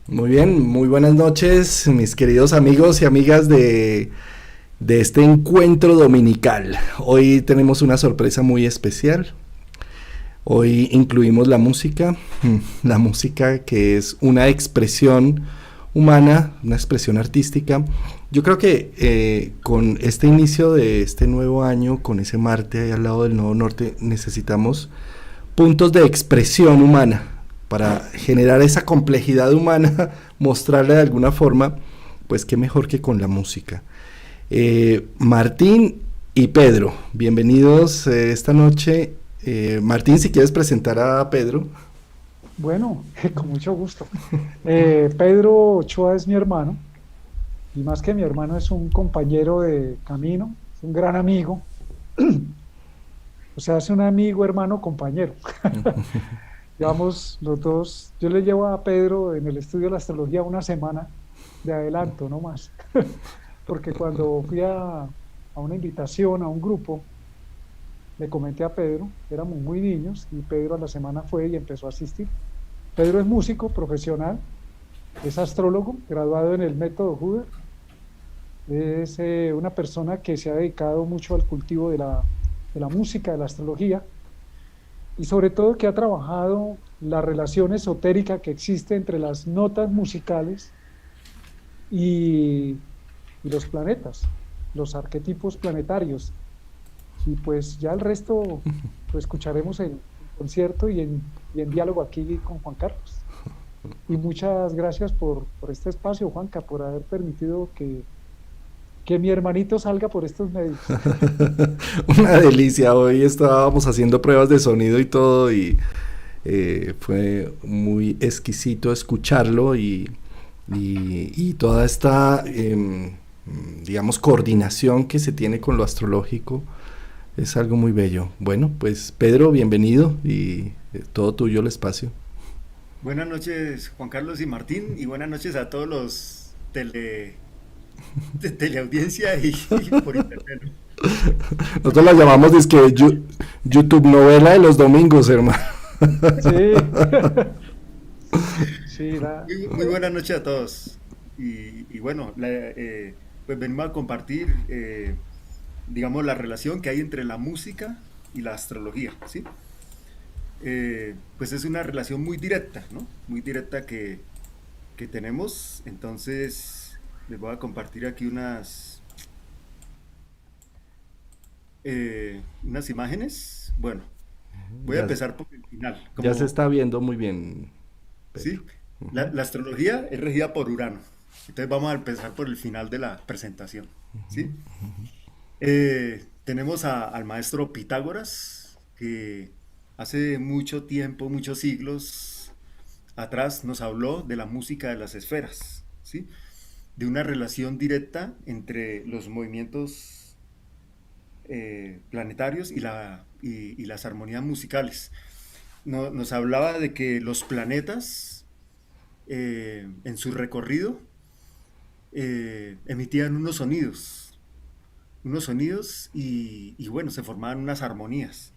Muy bien, muy buenas noches, mis queridos amigos y amigas de este encuentro dominical. Hoy tenemos una sorpresa muy especial. Hoy incluimos la música, la música que es una expresión humana, una expresión artística. Yo creo que con este inicio de este nuevo año, con ese Marte ahí al lado del Nodo Norte, necesitamos puntos de expresión humana para generar esa complejidad humana, mostrarla de alguna forma, pues qué mejor que con la música. Martín y Pedro, bienvenidos esta noche. Martín, si quieres presentar a Pedro. Bueno, con mucho gusto. Pedro Ochoa es mi hermano, y más que mi hermano es un compañero de camino, es un gran amigo, o sea, es un amigo, hermano, compañero. Llevamos los dos, yo le llevo a Pedro en el estudio de la astrología una semana de adelanto, no más, porque cuando fui a una invitación, a un grupo, le comenté a Pedro, éramos muy niños, y Pedro a la semana fue y empezó a asistir. Pedro es músico profesional. Es astrólogo, graduado en el método Hoover. Es una persona que se ha dedicado mucho al cultivo de la música, de la astrología, y sobre todo que ha trabajado la relación esotérica que existe entre las notas musicales y, y los planetas, los arquetipos planetarios. Y pues ya el resto lo escucharemos en concierto y en diálogo aquí con Juan Carlos. Y muchas gracias por este espacio, Juanca, por haber permitido que mi hermanito salga por estos medios. Una delicia, hoy estábamos haciendo pruebas de sonido y todo y fue muy exquisito escucharlo y toda esta, digamos, coordinación que se tiene con lo astrológico es algo muy bello. Bueno, pues Pedro, bienvenido y todo tuyo el espacio. Buenas noches, Juan Carlos y Martín, y buenas noches a todos los de teleaudiencia y por internet, ¿no? Nosotros la llamamos dizque YouTube novela de los domingos, hermano. Sí, sí, Muy buenas noches a todos. Y bueno, pues venimos a compartir, digamos, la relación que hay entre la música y la astrología, ¿sí? Pues es una relación muy directa, ¿no? Muy directa que tenemos. Entonces, les voy a compartir aquí unas imágenes. Bueno, voy a Ya, empezar por el final. ya se está viendo muy bien, Pedro. ¿Sí? La astrología es regida por Urano. Entonces vamos a empezar por el final de la presentación. ¿Sí? Tenemos al maestro Pitágoras, que hace mucho tiempo, muchos siglos atrás, nos habló de la música de las esferas. ¿Sí? De una relación directa entre los movimientos planetarios y las armonías musicales. Nos hablaba de que los planetas en su recorrido emitían unos sonidos y bueno, se formaban unas armonías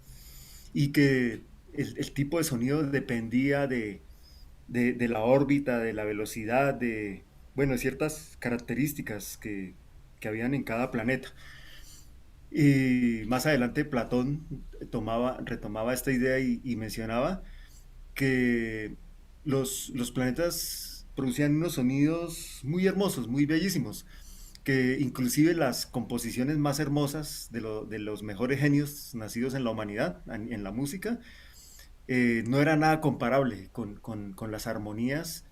y que el tipo de sonido dependía de la órbita, de la velocidad, bueno, ciertas características que habían en cada planeta. Y más adelante Platón retomaba esta idea y mencionaba que los planetas producían unos sonidos muy hermosos, muy bellísimos, que inclusive las composiciones más hermosas de los mejores genios nacidos en la humanidad, en la música, no era nada comparable con las armonías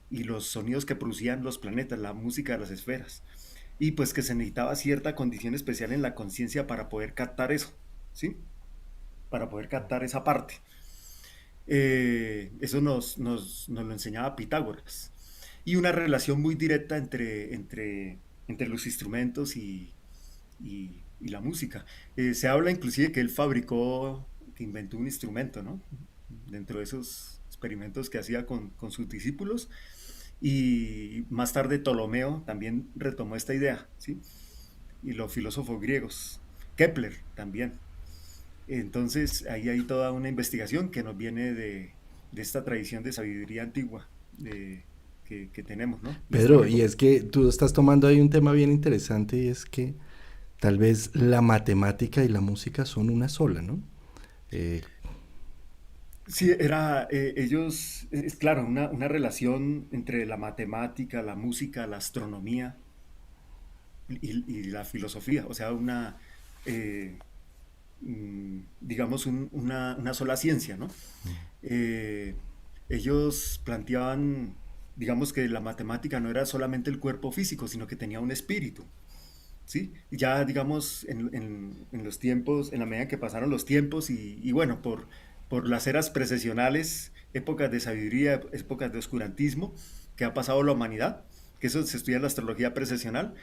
y los sonidos que producían los planetas, la música de las esferas. Y pues que se necesitaba cierta condición especial en la conciencia para poder captar eso, ¿sí? Para poder captar esa parte. Eso nos lo enseñaba Pitágoras. Y una relación muy directa entre los instrumentos y la música. Se habla inclusive que él que inventó un instrumento, ¿no? Dentro de esos experimentos que hacía con sus discípulos. Y más tarde Ptolomeo también retomó esta idea, ¿sí? Y los filósofos griegos. Kepler también. Entonces, ahí hay toda una investigación que nos viene de esta tradición de sabiduría antigua, que tenemos, ¿no? Pedro, y es que tú estás tomando ahí un tema bien interesante y es que tal vez la matemática y la música son una sola, ¿no? Eh, Sí, era, ellos, es claro, una relación entre la matemática, la música, la astronomía y la filosofía, o sea, eh, digamos, una sola ciencia, ¿no? Eh, ellos planteaban, digamos, que la matemática no era solamente el cuerpo físico, sino que tenía un espíritu, ¿sí? Ya, digamos, en los tiempos, en la medida que pasaron los tiempos y bueno, por las eras precesionales, épocas de sabiduría, épocas de oscurantismo que ha pasado la humanidad, que eso se estudia en la astrología precesional,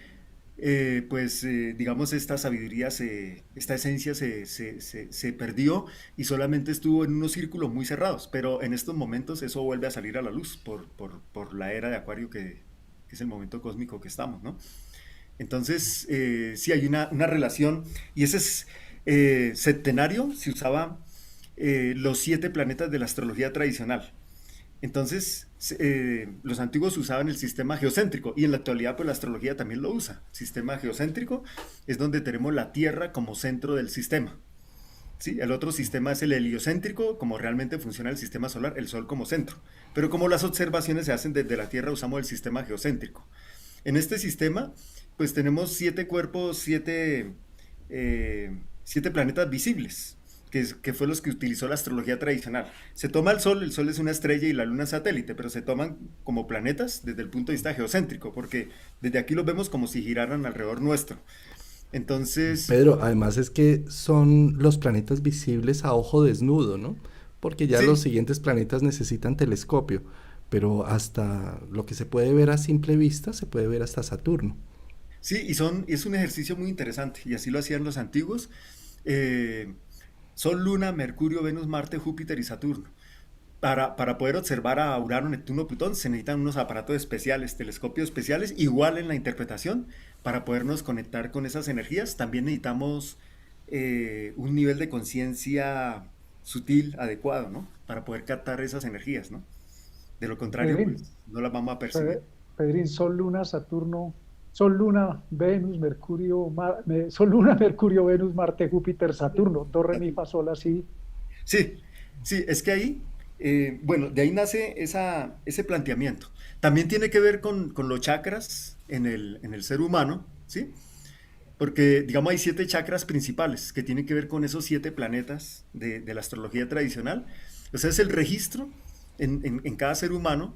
pues digamos esta sabiduría, esta esencia se perdió y solamente estuvo en unos círculos muy cerrados, pero en estos momentos eso vuelve a salir a la luz por la era de Acuario que es el momento cósmico que estamos, ¿no? Entonces, sí hay una relación, y ese es septenario, se usaba los 7 planetas de la astrología tradicional. Entonces, los antiguos usaban el sistema geocéntrico y en la actualidad pues la astrología también lo usa. Sistema geocéntrico es donde tenemos la Tierra como centro del sistema. ¿Sí? El otro sistema es el heliocéntrico, como realmente funciona el sistema solar, el Sol como centro. Pero como las observaciones se hacen desde la Tierra, usamos el sistema geocéntrico. En este sistema, pues tenemos 7 cuerpos, 7 planetas visibles, que fue los que utilizó la astrología tradicional. Se toma el Sol es una estrella y la Luna es satélite, pero se toman como planetas desde el punto de vista geocéntrico, porque desde aquí los vemos como si giraran alrededor nuestro. Entonces, Pedro, además es que son los planetas visibles a ojo desnudo, ¿no? Porque ya los sí, siguientes planetas necesitan telescopio, pero hasta lo que se puede ver a simple vista se puede ver hasta Saturno. sí, es un ejercicio muy interesante, y así lo hacían los antiguos. Eh, Sol, Luna, Mercurio, Venus, Marte, Júpiter y Saturno. Para poder observar a Urano, Neptuno, Plutón, se necesitan unos aparatos especiales, telescopios especiales, igual en la interpretación, para podernos conectar con esas energías. También necesitamos un nivel de conciencia sutil, adecuado, ¿no? Para poder captar esas energías, ¿no? De lo contrario, Pedrín, pues no las vamos a percibir. Pe- Pedrín, Sol, Luna, Saturno, Sol, Luna, Venus, Mercurio, Sol, Luna, Mercurio, Venus, Marte, Júpiter, Saturno, do, re, mi, fa, sol, así. Sí, sí, es que ahí, bueno, de ahí nace ese planteamiento. También tiene que ver con los chakras en el ser humano, ¿sí? Porque, digamos, hay 7 chakras principales que tienen que ver con esos 7 planetas de la astrología tradicional. O sea, es el registro en cada ser humano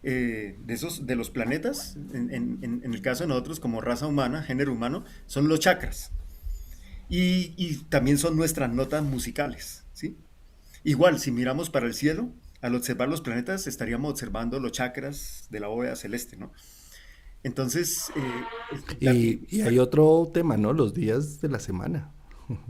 de los planetas. En el caso de nosotros, como raza humana, género humano, son los chakras. Y también son nuestras notas musicales, ¿sí? Igual, si miramos para el cielo, al observar los planetas, estaríamos observando los chakras de la bóveda celeste, ¿no? Entonces, Y hay otro tema, ¿no? Los días de la semana.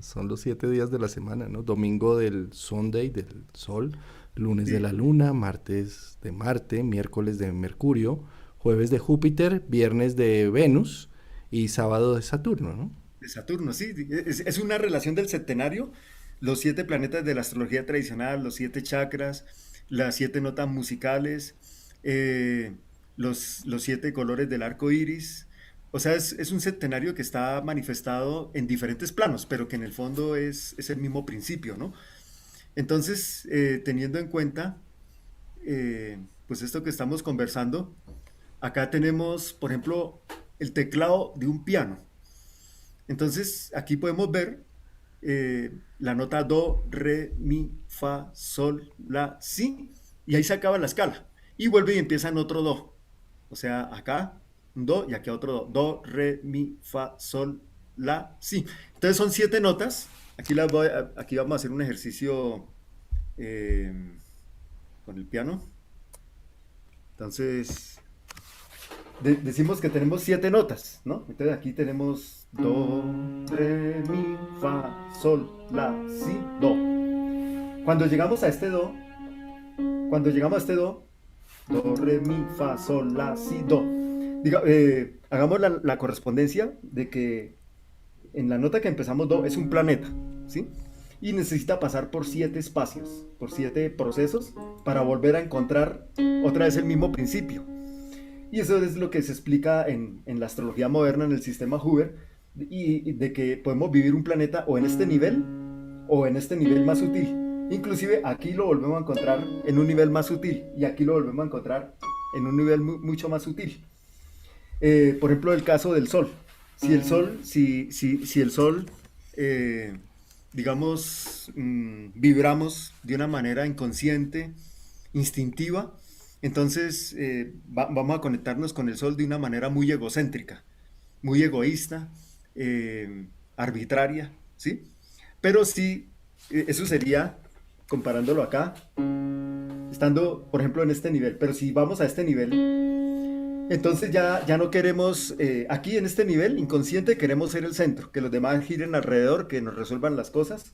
Son los 7 días de la semana, ¿no? Domingo del Sunday, del Sol, lunes de la sí, Luna, martes de Marte, miércoles de Mercurio, jueves de Júpiter, viernes de Venus y sábado de Saturno, ¿no? de Saturno, sí, es una relación del septenario, los 7 planetas de la astrología tradicional, los 7 chakras, las 7 notas musicales, eh, los 7 colores del arco iris. O sea, es un septenario que está manifestado en diferentes planos, pero que en el fondo es el mismo principio, ¿no? Entonces, teniendo en cuenta, pues esto que estamos conversando, acá tenemos, por ejemplo, el teclado de un piano. Entonces, aquí podemos ver la nota do, re, mi, fa, sol, la, si, y ahí se acaba la escala. Y vuelve y empieza en otro do. O sea, acá un do y aquí otro do. Do, re, mi, fa, sol, la, si. Entonces son 7 notas. Aquí vamos a hacer un ejercicio eh, con el piano. Entonces, decimos que tenemos 7 notas, ¿no? Entonces aquí tenemos do, re, mi, fa, sol, la, si, do. Cuando llegamos a este do, cuando llegamos a este do, re, mi, fa, sol, la, si, do. Hagamos la correspondencia de que en la nota que empezamos do es un planeta, ¿sí? Y necesita pasar por 7 espacios, por 7 procesos para volver a encontrar otra vez el mismo principio. Y eso es lo que se explica en la astrología moderna, en el sistema Hoover, y de que podemos vivir un planeta o en este nivel o en este nivel más sutil. Inclusive aquí lo volvemos a encontrar en un nivel más sutil y aquí lo volvemos a encontrar en un nivel mucho más sutil. Por ejemplo, el caso del Sol. Si el Sol, eh, digamos, vibramos de una manera inconsciente, instintiva, entonces vamos a conectarnos con el Sol de una manera muy egocéntrica, muy egoísta, arbitraria, ¿sí? Pero sí, eso sería, comparándolo acá, estando, por ejemplo, en este nivel. Pero si vamos a este nivel, entonces ya no queremos, aquí en este nivel inconsciente queremos ser el centro, que los demás giren alrededor, que nos resuelvan las cosas,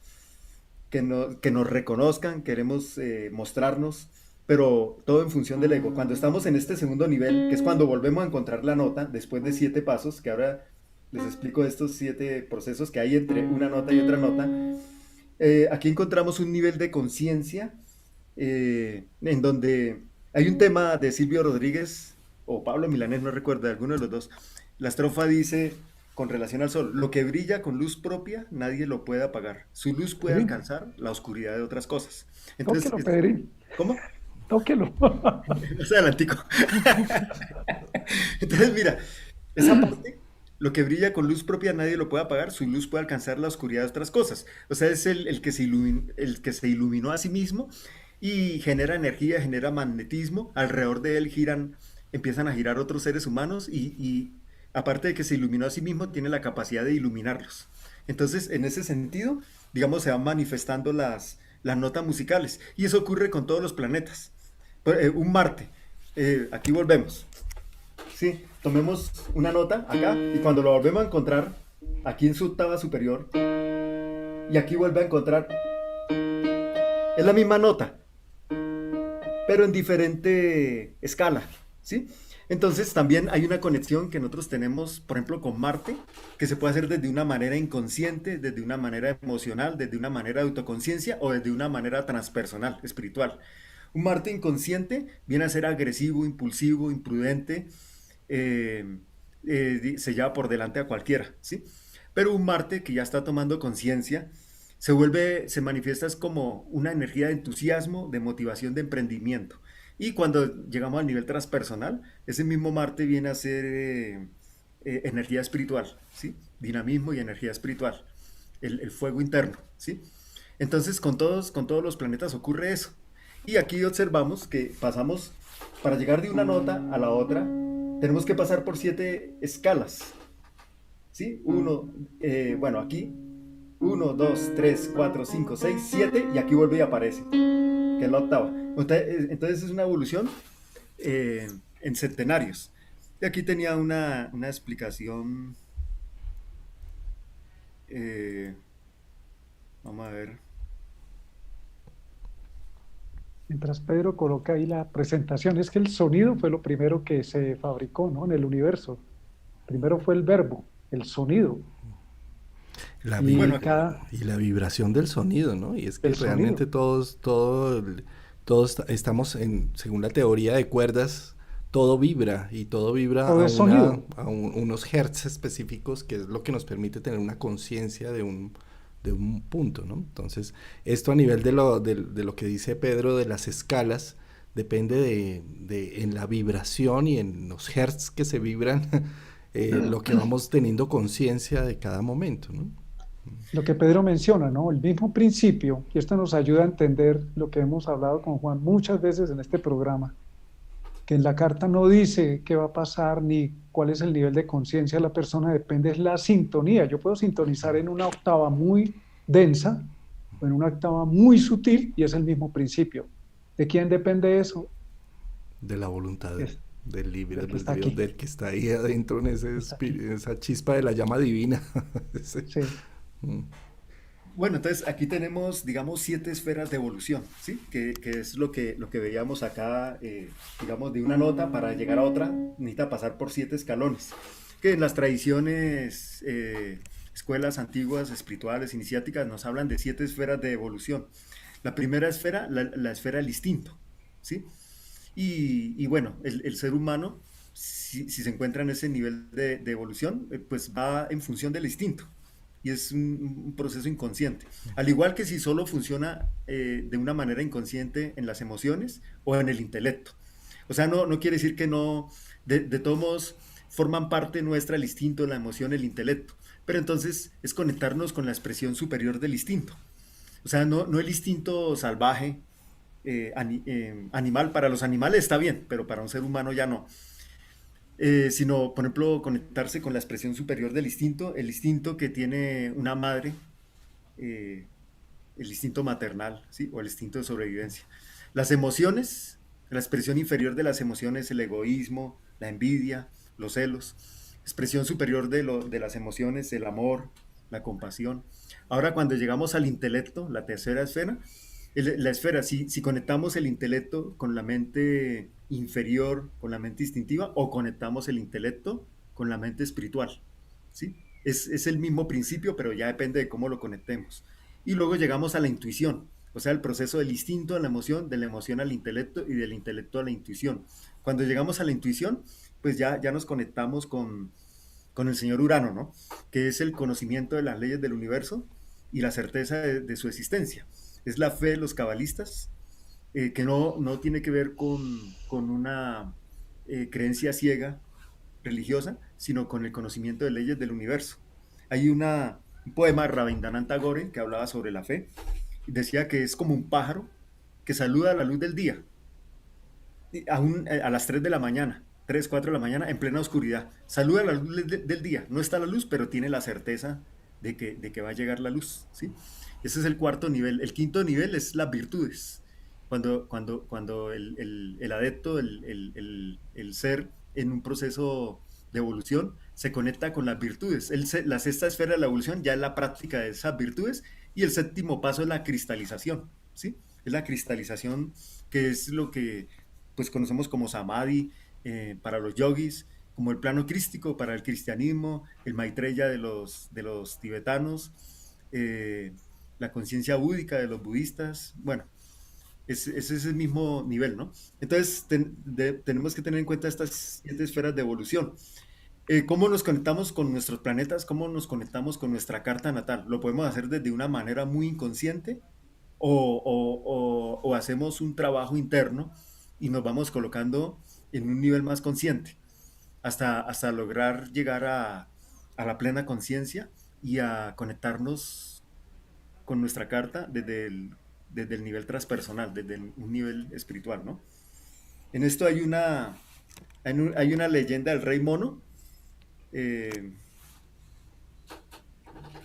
que nos reconozcan, queremos mostrarnos, pero todo en función del ego. Cuando estamos en este segundo nivel, que es cuando volvemos a encontrar la nota, después de 7 pasos, que ahora les explico estos 7 procesos que hay entre una nota y otra nota, aquí encontramos un nivel de conciencia en donde hay un tema de Silvio Rodríguez o Pablo Milanés, no recuerdo, de alguno de los dos. La estrofa dice, con relación al sol, lo que brilla con luz propia, nadie lo puede apagar. Su luz puede Pedrín, alcanzar la oscuridad de otras cosas. Entonces, tóquelo, Pedrín, ¿cómo? tóquelo. Más adelantico. Entonces, mira, esa parte, lo que brilla con luz propia nadie lo puede apagar, su luz puede alcanzar la oscuridad de otras cosas. O sea, es el que se iluminó a sí mismo y genera energía, genera magnetismo, alrededor de él empiezan a girar otros seres humanos y aparte de que se iluminó a sí mismo, tiene la capacidad de iluminarlos. Entonces, en ese sentido, digamos, se van manifestando las notas musicales y eso ocurre con todos los planetas. Un Marte, aquí volvemos. Sí, tomemos una nota acá y cuando lo volvemos a encontrar aquí en su octava superior y aquí vuelve a encontrar, es la misma nota, pero en diferente escala, ¿sí? Entonces también hay una conexión que nosotros tenemos, por ejemplo, con Marte, que se puede hacer desde una manera inconsciente, desde una manera emocional, desde una manera de autoconciencia o desde una manera transpersonal, espiritual. Un Marte inconsciente viene a ser agresivo, impulsivo, imprudente, eh, se lleva por delante a cualquiera, ¿sí? Pero un Marte que ya está tomando conciencia, se manifiesta es como una energía de entusiasmo, de motivación, de emprendimiento. Y cuando llegamos al nivel transpersonal, ese mismo Marte viene a ser energía espiritual, ¿sí? Dinamismo y energía espiritual, el fuego interno, ¿sí? Entonces con todos los planetas ocurre eso. Y aquí observamos que pasamos, para llegar de una nota a la otra, tenemos que pasar por 7 escalas, ¿sí? Bueno, aquí, 1, 2, 3, 4, 5, 6, 7 y aquí vuelve y aparece, que es la octava. Entonces es una evolución en centenarios. Y aquí tenía una explicación, eh, vamos a ver. Mientras Pedro coloca ahí la presentación, es que el sonido fue lo primero que se fabricó, ¿no? En el universo. Primero fue el verbo, el sonido, La y Bueno, vi- cada, y la vibración del sonido, ¿no? Y es que el realmente sonido, todos estamos según la teoría de cuerdas, todo vibra y todo vibra todo a es sonido. unos hertz específicos, que es lo que nos permite tener una conciencia de un punto, ¿no? Entonces, esto a nivel de lo que dice Pedro de las escalas, depende en la vibración y en los hertz que se vibran, lo que vamos teniendo conciencia de cada momento, ¿no? Lo que Pedro menciona, ¿no? El mismo principio, y esto nos ayuda a entender lo que hemos hablado con Juan muchas veces en este programa, que en la carta no dice qué va a pasar ni cuál es el nivel de conciencia de la persona, depende de la sintonía. Yo puedo sintonizar en una octava muy densa o en una octava muy sutil y es el mismo principio. ¿De quién depende eso? De la voluntad Es del libre del que está albedrío, aquí, del que está ahí adentro en está aquí. en esa chispa de la llama divina. Ese, Sí, mm. Bueno, entonces aquí tenemos, digamos, 7 esferas de evolución, ¿sí? Que es lo que veíamos acá, digamos, de una nota para llegar a otra, necesita pasar por 7 escalones. Que en las tradiciones, escuelas antiguas, espirituales, iniciáticas, nos hablan de 7 esferas de evolución. La primera esfera, la esfera del instinto, ¿sí? Y bueno, el ser humano si se encuentra en ese nivel de evolución, pues va en función del instinto y es un proceso inconsciente. Al igual que si solo funciona de una manera inconsciente en las emociones o en el intelecto. O sea, no quiere decir que no, de todos modos, forman parte nuestra el instinto, la emoción, el intelecto. Pero entonces es conectarnos con la expresión superior del instinto. O sea, no el instinto salvaje, animal. Para los animales está bien, pero para un ser humano ya no. Sino, por ejemplo, conectarse con la expresión superior del instinto, el instinto que tiene una madre, eh, el instinto maternal, ¿sí? O el instinto de sobrevivencia. Las emociones, la expresión inferior de las emociones, el egoísmo, la envidia, los celos. Expresión superior de las emociones, el amor, la compasión. Ahora, cuando llegamos al intelecto, la tercera esfera, la esfera, si conectamos el intelecto con la mente inferior, con la mente instintiva, o conectamos el intelecto con la mente espiritual, ¿sí? Es el mismo principio, pero ya depende de cómo lo conectemos. Y luego llegamos a la intuición, o sea, el proceso del instinto a la emoción, de la emoción al intelecto y del intelecto a la intuición. Cuando llegamos a la intuición, pues ya nos conectamos con el señor Urano, ¿no? Que es el conocimiento de las leyes del universo y la certeza de su existencia. Es la fe de los cabalistas, que no tiene que ver con una creencia ciega religiosa, sino con el conocimiento de leyes del universo. Hay un poema de Rabindranath Tagore que hablaba sobre la fe y decía que es como un pájaro que saluda a la luz del día, a las 3 de la mañana, 3 4 de la mañana, en plena oscuridad. Saluda a la luz del día. No está la luz, pero tiene la certeza de que va a llegar la luz, ¿sí? Ese es el cuarto nivel. El quinto nivel es las virtudes. Cuando el adepto, el ser en un proceso de evolución, se conecta con las virtudes. La sexta esfera de la evolución ya es la práctica de esas virtudes y el séptimo paso es la cristalización, ¿sí? Es la cristalización, que es lo que pues conocemos como samadhi para los yogis, como el plano crístico para el cristianismo, el Maitreya de los tibetanos, eh, la conciencia búdica de los budistas. Bueno, es el mismo nivel, ¿no? Entonces tenemos que tener en cuenta estas 7 esferas de evolución. ¿Cómo nos conectamos con nuestros planetas? ¿Cómo nos conectamos con nuestra carta natal? Lo podemos hacer desde una manera muy inconsciente o hacemos un trabajo interno y nos vamos colocando en un nivel más consciente hasta lograr llegar a la plena conciencia y a conectarnos con nuestra carta desde el nivel transpersonal, un nivel espiritual, ¿no? En esto hay una leyenda del rey mono, eh,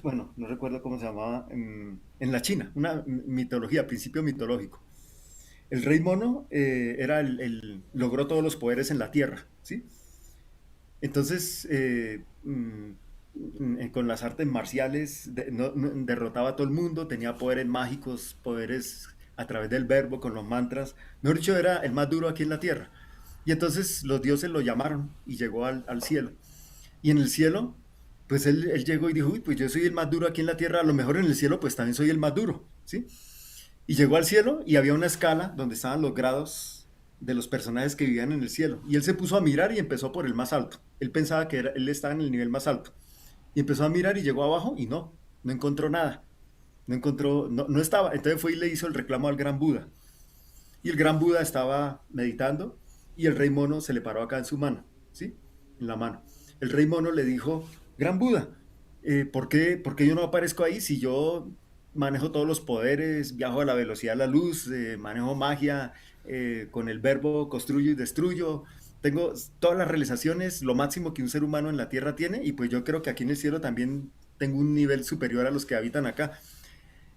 bueno, no recuerdo cómo se llamaba, en la China, una mitología, principio mitológico. El rey mono logró todos los poderes en la tierra, ¿sí? Entonces, con las artes marciales derrotaba a todo el mundo, tenía poderes mágicos, poderes a través del verbo, con los mantras. Mejor dicho, era el más duro aquí en la tierra. Y entonces los dioses lo llamaron y llegó al cielo. Y en el cielo, pues él llegó y dijo, uy, pues yo soy el más duro aquí en la tierra, a lo mejor en el cielo pues también soy el más duro, ¿sí? Y llegó al cielo y había una escala donde estaban los grados de los personajes que vivían en el cielo. Y él se puso a mirar y empezó por el más alto. Él pensaba que él estaba en el nivel más alto. Y empezó a mirar y llegó abajo y no encontró nada. No estaba. Entonces fue y le hizo el reclamo al gran Buda. Y el gran Buda estaba meditando y el rey mono se le paró acá en su mano, ¿sí? En la mano. El rey mono le dijo, gran Buda, ¿por qué yo no aparezco ahí si yo manejo todos los poderes, viajo a la velocidad de la luz, manejo magia, con el verbo construyo y destruyo, tengo todas las realizaciones, lo máximo que un ser humano en la tierra tiene, y pues yo creo que aquí en el cielo también tengo un nivel superior a los que habitan acá?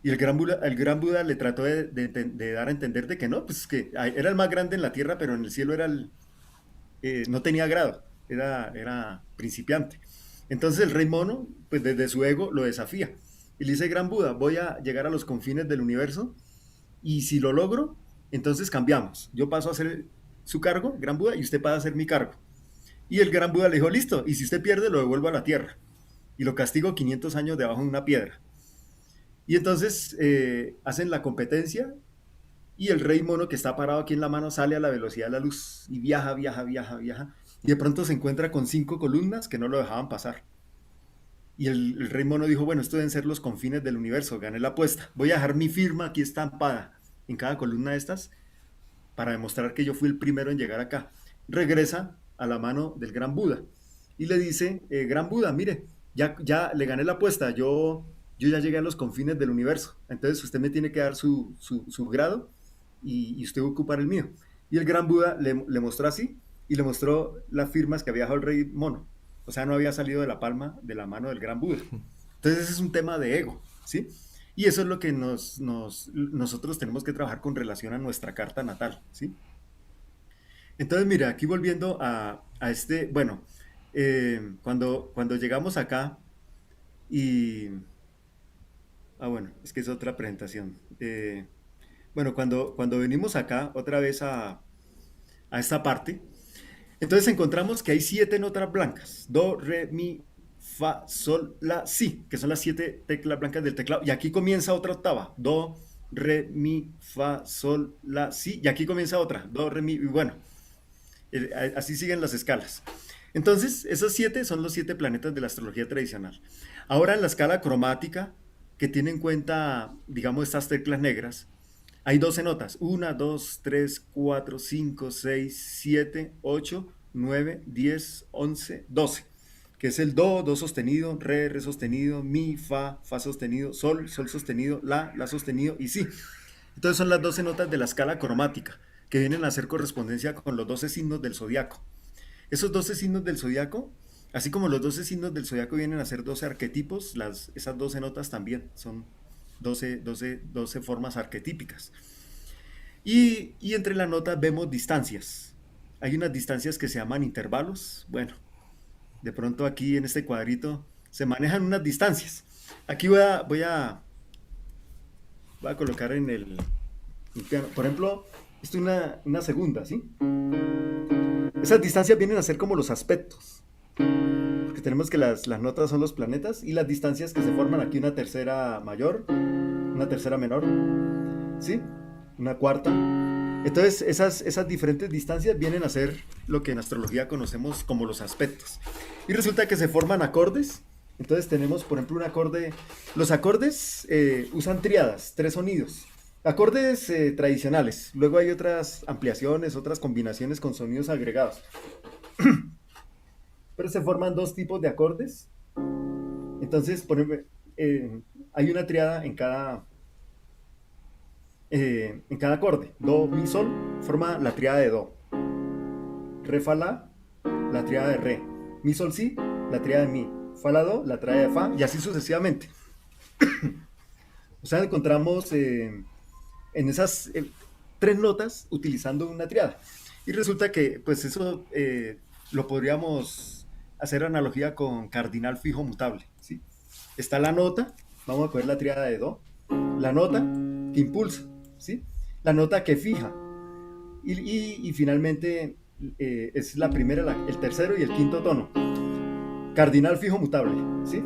Y el gran Buda le trató de dar a entender de que no, pues que era el más grande en la tierra, pero en el cielo no tenía grado, era principiante. Entonces el rey mono, pues desde su ego lo desafía. Y le dice, gran Buda, voy a llegar a los confines del universo y si lo logro, entonces cambiamos. Yo paso a ser su cargo, gran Buda, y usted pasa a ser mi cargo. Y el gran Buda le dijo, listo, y si usted pierde, lo devuelvo a la tierra. Y lo castigo 500 años debajo de una piedra. Y entonces hacen la competencia y el rey mono que está parado aquí en la mano sale a la velocidad de la luz y viaja, viaja, viaja, viaja. y de pronto se encuentra con 5 columnas que no lo dejaban pasar. Y el rey mono dijo, bueno, estos deben ser los confines del universo, gané la apuesta. Voy a dejar mi firma aquí estampada en cada columna de estas para demostrar que yo fui el primero en llegar acá. Regresa a la mano del gran Buda y le dice, gran Buda, mire, ya le gané la apuesta, yo ya llegué a los confines del universo, entonces usted me tiene que dar su grado y usted va a ocupar el mío. Y el gran Buda le mostró así y le mostró las firmas que había dejado el rey mono. O sea, no había salido de la palma de la mano del gran Buda. Entonces ese es un tema de ego, ¿sí? Y eso es lo que nosotros tenemos que trabajar con relación a nuestra carta natal, ¿sí? Entonces, mira, aquí volviendo a este, bueno, cuando llegamos acá y... Ah, bueno, es que es otra presentación. Bueno, cuando venimos acá otra vez a esta parte, entonces encontramos que hay 7 notas blancas. Do, re, mi, fa, sol, la, si, que son las 7 teclas blancas del teclado. Y aquí comienza otra octava. Do, re, mi, fa, sol, la, si. Y aquí comienza otra. Do, re, mi, y bueno. Así siguen las escalas. Entonces, esos 7 son los 7 planetas de la astrología tradicional. Ahora, en la escala cromática, que tiene en cuenta, digamos, estas teclas negras, hay 12 notas. 1, 2, 3, 4, 5, 6, 7, 8, 9, 10, 11, 12. Que es el do sostenido, re sostenido, mi, fa sostenido, sol sostenido, la sostenido y si. Entonces son las 12 notas de la escala cromática, que vienen a hacer correspondencia con los 12 signos del zodiaco. Esos 12 signos del zodiaco, así como los 12 signos del zodiaco vienen a ser 12 arquetipos, esas 12 notas también son 12 formas arquetípicas. Y entre las notas vemos distancias. Hay unas distancias que se llaman intervalos. Bueno, de pronto aquí en este cuadrito se manejan unas distancias. Aquí voy a colocar en el piano. Por ejemplo, esto es una segunda, ¿sí? Esas distancias vienen a ser como los aspectos. Porque tenemos que las notas son los planetas y las distancias que se forman aquí, una tercera mayor, una tercera menor, ¿sí? Una cuarta. Entonces esas diferentes distancias vienen a ser lo que en astrología conocemos como los aspectos. Y resulta que se forman acordes. Entonces tenemos, por ejemplo, un acorde. Los acordes usan tríadas, 3 sonidos. Acordes tradicionales. Luego hay otras ampliaciones, otras combinaciones con sonidos agregados. Pero se forman 2 tipos de acordes. Entonces, por ejemplo, hay una tríada en cada acorde. Do, mi, sol forma la tríada de do. Re, fa, la tríada de re. Mi, sol, si, la tríada de mi. Fa, la, do, la tríada de fa, y así sucesivamente. O sea, encontramos en esas 3 notas utilizando una tríada. Y resulta que, pues eso lo podríamos hacer analogía con cardinal fijo mutable, ¿sí? Está la nota, vamos a coger la tríada de do, la nota que impulsa, ¿sí? La nota que fija. Y finalmente es la primera, el tercero y el quinto tono. Cardinal fijo mutable, ¿sí?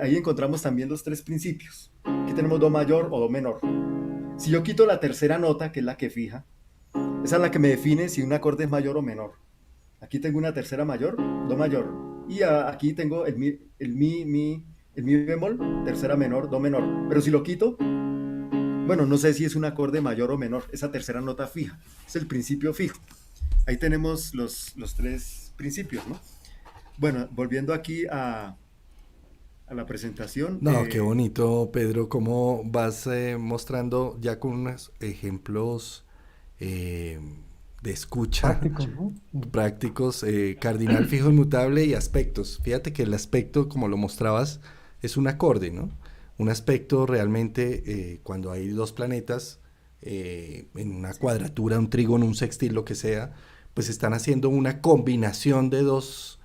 Ahí encontramos también los 3 principios. Aquí tenemos do mayor o do menor. Si yo quito la tercera nota, que es la que fija, esa es la que me define si un acorde es mayor o menor. Aquí tengo una tercera mayor, do mayor. Y aquí tengo el mi bemol, tercera menor, do menor. Pero si lo quito, bueno, no sé si es un acorde mayor o menor. Esa tercera nota fija, es el principio fijo. Ahí tenemos los 3 principios, ¿no? Bueno, volviendo aquí a la presentación. No, qué bonito, Pedro, cómo vas mostrando ya con unos ejemplos de escucha Prácticos, ¿no? prácticos, cardinal fijo inmutable y aspectos. Fíjate que el aspecto, como lo mostrabas, es un acorde, ¿no? Un aspecto realmente, cuando hay 2 planetas en una cuadratura, un trígono, un sextil, lo que sea, pues están haciendo una combinación de dos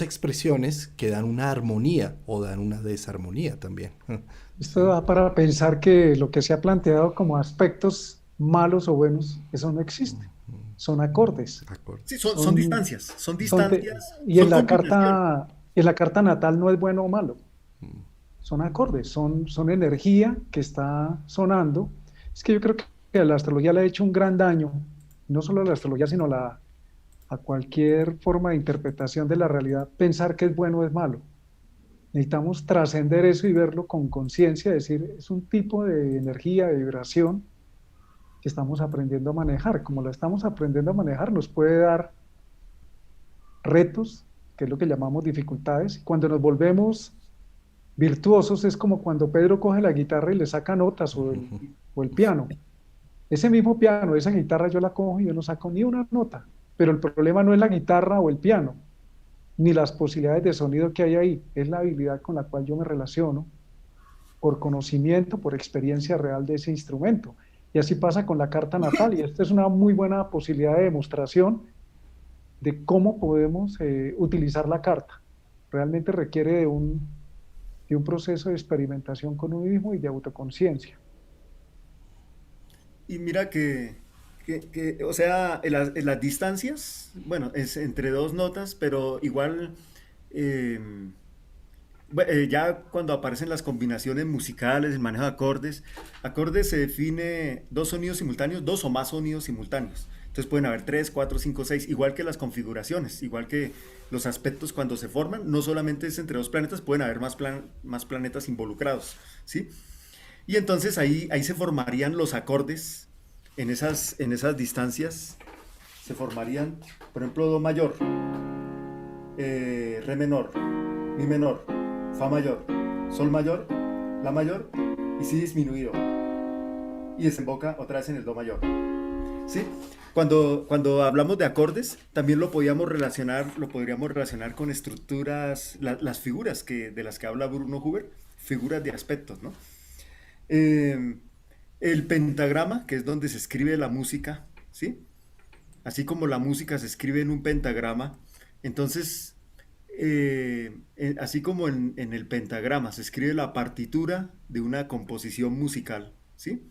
expresiones que dan una armonía o dan una desarmonía también. Esto da para pensar que lo que se ha planteado como aspectos malos o buenos, eso no existe. Son acordes. Sí, son distancias. Son distancias. Y en la carta natal no es bueno o malo. Son acordes, son energía que está sonando. Es que yo creo que a la astrología le ha hecho un gran daño, no solo a la astrología, sino a a cualquier forma de interpretación de la realidad, pensar que es bueno o es malo. Necesitamos trascender eso y verlo con conciencia, decir, es un tipo de energía, de vibración que estamos aprendiendo a manejar. Como lo estamos aprendiendo a manejar, nos puede dar retos, que es lo que llamamos dificultades. Cuando nos volvemos virtuosos es como cuando Pedro coge la guitarra y le saca notas o el piano. Ese mismo piano, esa guitarra yo la cojo y yo no saco ni una nota, pero el problema no es la guitarra o el piano, ni las posibilidades de sonido que hay ahí, es la habilidad con la cual yo me relaciono por conocimiento, por experiencia real de ese instrumento. Y así pasa con la carta natal, y esta es una muy buena posibilidad de demostración de cómo podemos utilizar la carta. Realmente requiere de un proceso de experimentación con uno mismo y de autoconciencia. Y mira o sea, en las distancias, bueno, es entre dos notas, pero igual, eh, ya cuando aparecen las combinaciones musicales, el manejo de acordes, acordes se define dos sonidos simultáneos, dos o más sonidos simultáneos. Entonces pueden haber tres, cuatro, cinco, seis, igual que las configuraciones, igual que los aspectos cuando se forman, no solamente es entre dos planetas, pueden haber más planetas involucrados, ¿sí? Y entonces ahí se formarían los acordes en esas distancias. Se formarían, por ejemplo, Do mayor, Re menor, Mi menor, Fa mayor, Sol mayor, La mayor y Si disminuido. Y desemboca otra vez en el Do mayor. ¿Sí? Cuando hablamos de acordes, también lo podríamos relacionar con estructuras, las figuras de las que habla Bruno Huber, figuras de aspectos, ¿no? Eh, el pentagrama, que es donde se escribe la música, ¿sí? Así como la música se escribe en un pentagrama, entonces, así como en el pentagrama se escribe la partitura de una composición musical, ¿sí?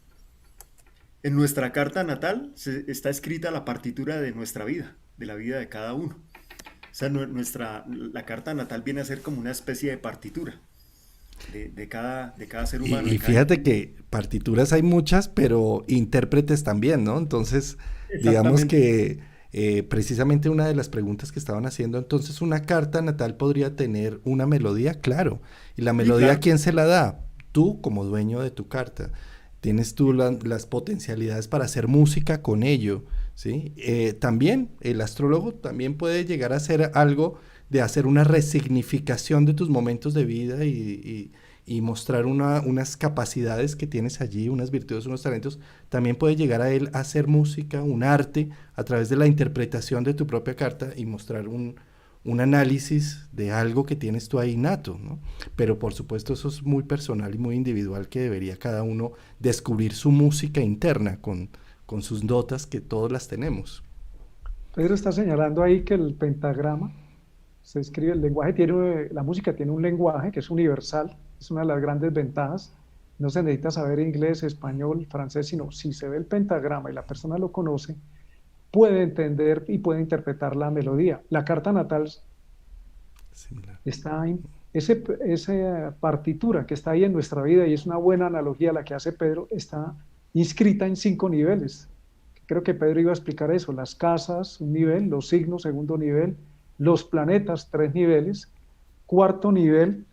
En nuestra carta natal está escrita la partitura de nuestra vida, de la vida de cada uno. O sea, la carta natal viene a ser como una especie de partitura de cada ser humano, Y de cada fíjate individuo. que partituras hay muchas, pero intérpretes también, ¿no? Entonces, digamos Exactamente. que precisamente una de las preguntas que estaban haciendo, entonces una carta natal podría tener una melodía, claro. ¿Y la Sí, melodía claro. quién se la da? Tú como dueño de tu carta. Tienes tú las potencialidades para hacer música con ello, ¿sí? También el astrólogo también puede llegar a hacer algo de hacer una resignificación de tus momentos de vida y mostrar unas capacidades que tienes allí, unas virtudes, unos talentos. También puede llegar a él a hacer música, un arte, a través de la interpretación de tu propia carta y mostrar un análisis de algo que tienes tú ahí nato, ¿no? Pero por supuesto eso es muy personal y muy individual, que debería cada uno descubrir su música interna con sus notas, que todas las tenemos. Pedro está señalando ahí que el pentagrama se escribe, el lenguaje tiene, la música tiene un lenguaje que es universal, es una de las grandes ventajas. No se necesita saber inglés, español, francés, sino si se ve el pentagrama y la persona lo conoce, puede entender y puede interpretar la melodía. La carta natal Similar. está en esa partitura que está ahí en nuestra vida y es una buena analogía la que hace Pedro, está inscrita en 5 niveles. Creo que Pedro iba a explicar eso, las casas, un nivel, los signos, segundo nivel, los planetas, 3 niveles, cuarto nivel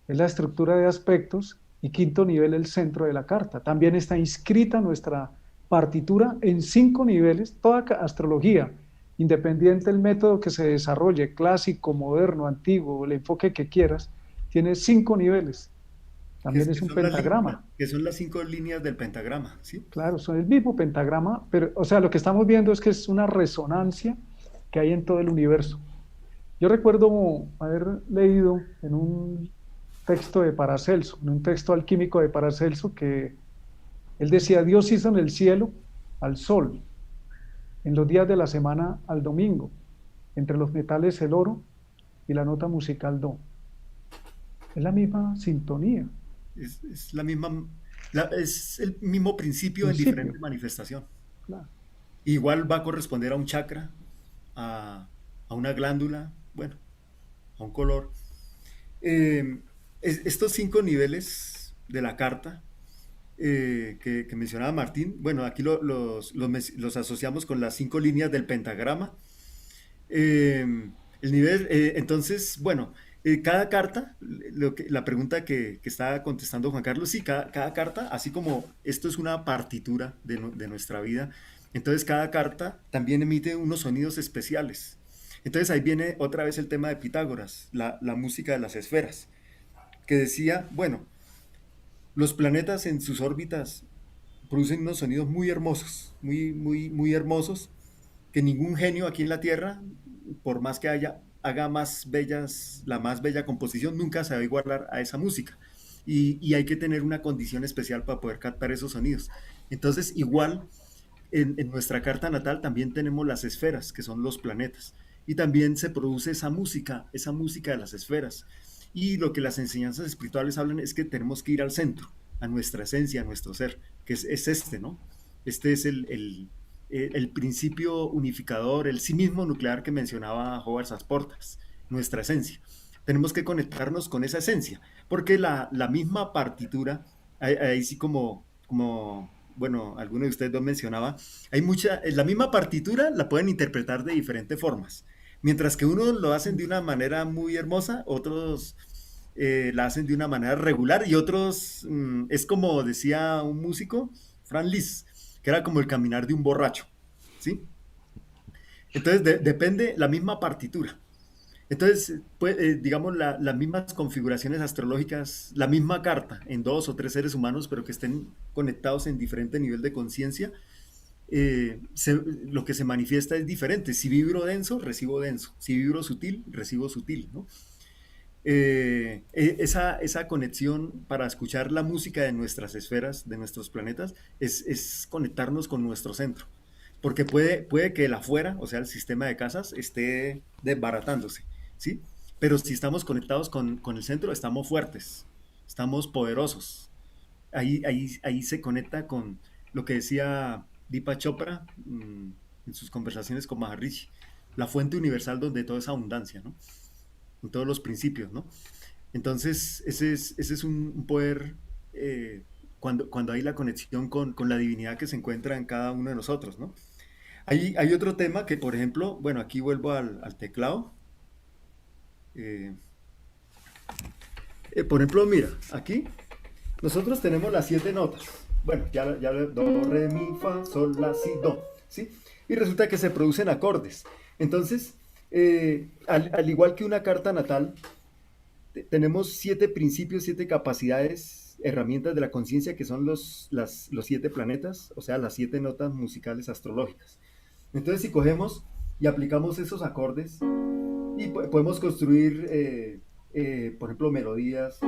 es la estructura de aspectos y quinto nivel el centro de la carta. También está inscrita nuestra partitura en 5 niveles, toda astrología, independiente del método que se desarrolle, clásico, moderno, antiguo, el enfoque que quieras, tiene 5 niveles. Que, También que es un son pentagrama. que son las 5 líneas del pentagrama, ¿sí? Claro, son el mismo pentagrama, pero, o sea, lo que estamos viendo es que es una resonancia que hay en todo el universo. Yo recuerdo haber leído en un texto de Paracelso, en un texto alquímico de Paracelso, que él decía, Dios hizo en el cielo al sol, en los días de la semana al domingo, entre los metales el oro y la nota musical do. Es la misma sintonía, Es la misma, es el mismo principio en principio, diferente manifestación. claro. Igual va a corresponder a un chakra, a, a una glándula, bueno, a un color. Eh, Estos 5 niveles de la carta que mencionaba Martín, bueno, aquí los asociamos con las 5 líneas del pentagrama. El nivel, entonces, bueno, cada carta, la pregunta que estaba contestando Juan Carlos, sí, cada carta, así como esto es una partitura de nuestra vida, entonces cada carta también emite unos sonidos especiales. Entonces ahí viene otra vez el tema de Pitágoras, la música de las esferas, que decía, bueno, los planetas en sus órbitas producen unos sonidos muy hermosos, muy hermosos, que ningún genio aquí en la Tierra, por más que haga la más bella composición, nunca se va a igualar a esa música. Y hay que tener una condición especial para poder captar esos sonidos. Entonces, igual, en nuestra carta natal también tenemos las esferas, que son los planetas. Y también se produce esa música de las esferas. Y lo que las enseñanzas espirituales hablan es que tenemos que ir al centro, a nuestra esencia, a nuestro ser, que es este, ¿no? Este es el principio unificador, el sí mismo nuclear que mencionaba Howard Sasportas, nuestra esencia. Tenemos que conectarnos con esa esencia, porque la misma partitura, ahí sí como, bueno, alguno de ustedes dos mencionaba, la misma partitura la pueden interpretar de diferentes formas. Mientras que unos lo hacen de una manera muy hermosa, otros la hacen de una manera regular y otros, es como decía un músico, Franz Liszt, que era como el caminar de un borracho, ¿sí? Entonces depende la misma partitura. Entonces, pues, digamos, las mismas configuraciones astrológicas, la misma carta en dos o tres seres humanos, pero que estén conectados en diferente nivel de conciencia, lo que se manifiesta es diferente. Si vibro denso, recibo denso. Si vibro sutil, recibo sutil, ¿no? Esa conexión para escuchar la música de nuestras esferas, de nuestros planetas, es conectarnos con nuestro centro. Porque puede que el afuera, o sea, el sistema de casas, esté desbaratándose, ¿sí? Pero si estamos conectados con el centro, estamos fuertes, estamos poderosos. Ahí se conecta con lo que decía Deepak Chopra en sus conversaciones con Maharishi, la fuente universal donde todo es abundancia, ¿no? En todos los principios, ¿no? Entonces, ese es un poder cuando hay la conexión con la divinidad que se encuentra en cada uno de nosotros, ¿no? Hay otro tema que, por ejemplo, bueno, aquí vuelvo al teclado. Eh, por ejemplo, mira, aquí nosotros tenemos las 7 notas. Bueno, ya do, re, mi, fa, sol, la, si, do, ¿sí? Y resulta que se producen acordes. Entonces, al igual que una carta natal, tenemos 7 principios, 7 capacidades, herramientas de la conciencia que son los 7 planetas, o sea, las 7 notas musicales astrológicas. Entonces, si cogemos y aplicamos esos acordes, y podemos construir, por ejemplo, melodías.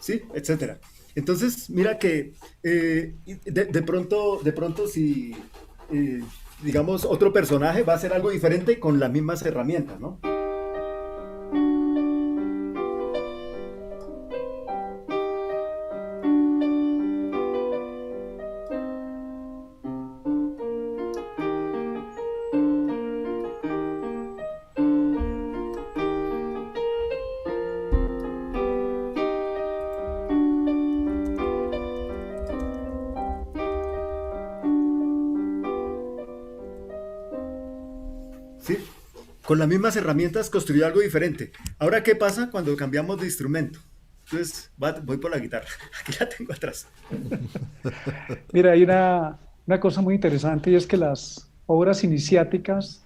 Sí, etcétera. Entonces, mira que de pronto si, eh, digamos, otro personaje va a hacer algo diferente con las mismas herramientas, ¿no? ¿Sí? Con las mismas herramientas construyó algo diferente. Ahora, ¿qué pasa cuando cambiamos de instrumento? Entonces, voy por la guitarra. Aquí la tengo atrás. Mira, hay una cosa muy interesante y es que las obras iniciáticas,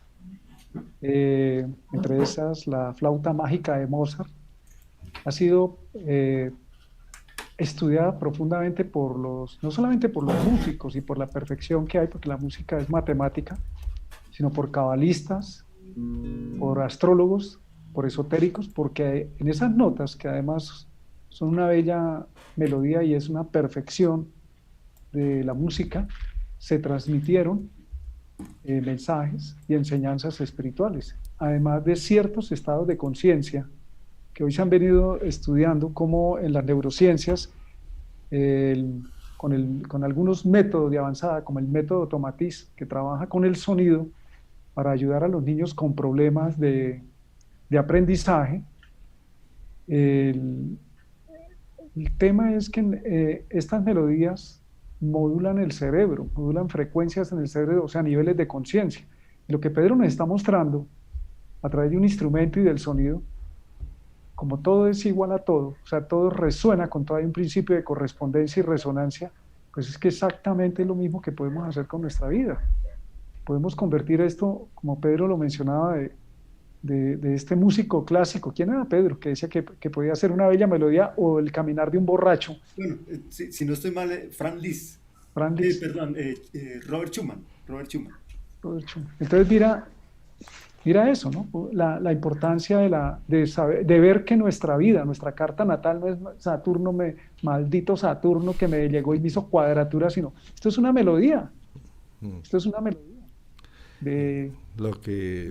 entre esas la flauta mágica de Mozart, ha sido estudiada profundamente no solamente por los músicos y por la perfección que hay, porque la música es matemática, sino por cabalistas, por astrólogos, por esotéricos, porque en esas notas, que además son una bella melodía y es una perfección de la música, se transmitieron mensajes y enseñanzas espirituales. además de ciertos estados de conciencia que hoy se han venido estudiando, como en las neurociencias, el- con algunos métodos de avanzada, como el método Tomatis, que trabaja con el sonido para ayudar a los niños con problemas de aprendizaje. El, el tema es que estas melodías modulan el cerebro, modulan frecuencias en el cerebro, o sea, niveles de conciencia. Lo que Pedro nos está mostrando a través de un instrumento y del sonido, como todo es igual a todo, o sea, todo resuena con todo, hay un principio de correspondencia y resonancia, pues es que exactamente es lo mismo que podemos hacer con nuestra vida. Podemos convertir esto, como Pedro lo mencionaba, de este músico clásico. ¿Quién era Pedro? Que decía que podía hacer una bella melodía o el caminar de un borracho. Bueno, si no estoy mal, Franz Liszt, Franz Liszt. perdón, Robert Schumann, Robert Schumann. Entonces mira eso, ¿no? La importancia de saber, de ver que nuestra vida, nuestra carta natal no es Saturno, maldito Saturno que me llegó y me hizo cuadratura, sino esto es una melodía, Mm. esto es una melodía de, Lo que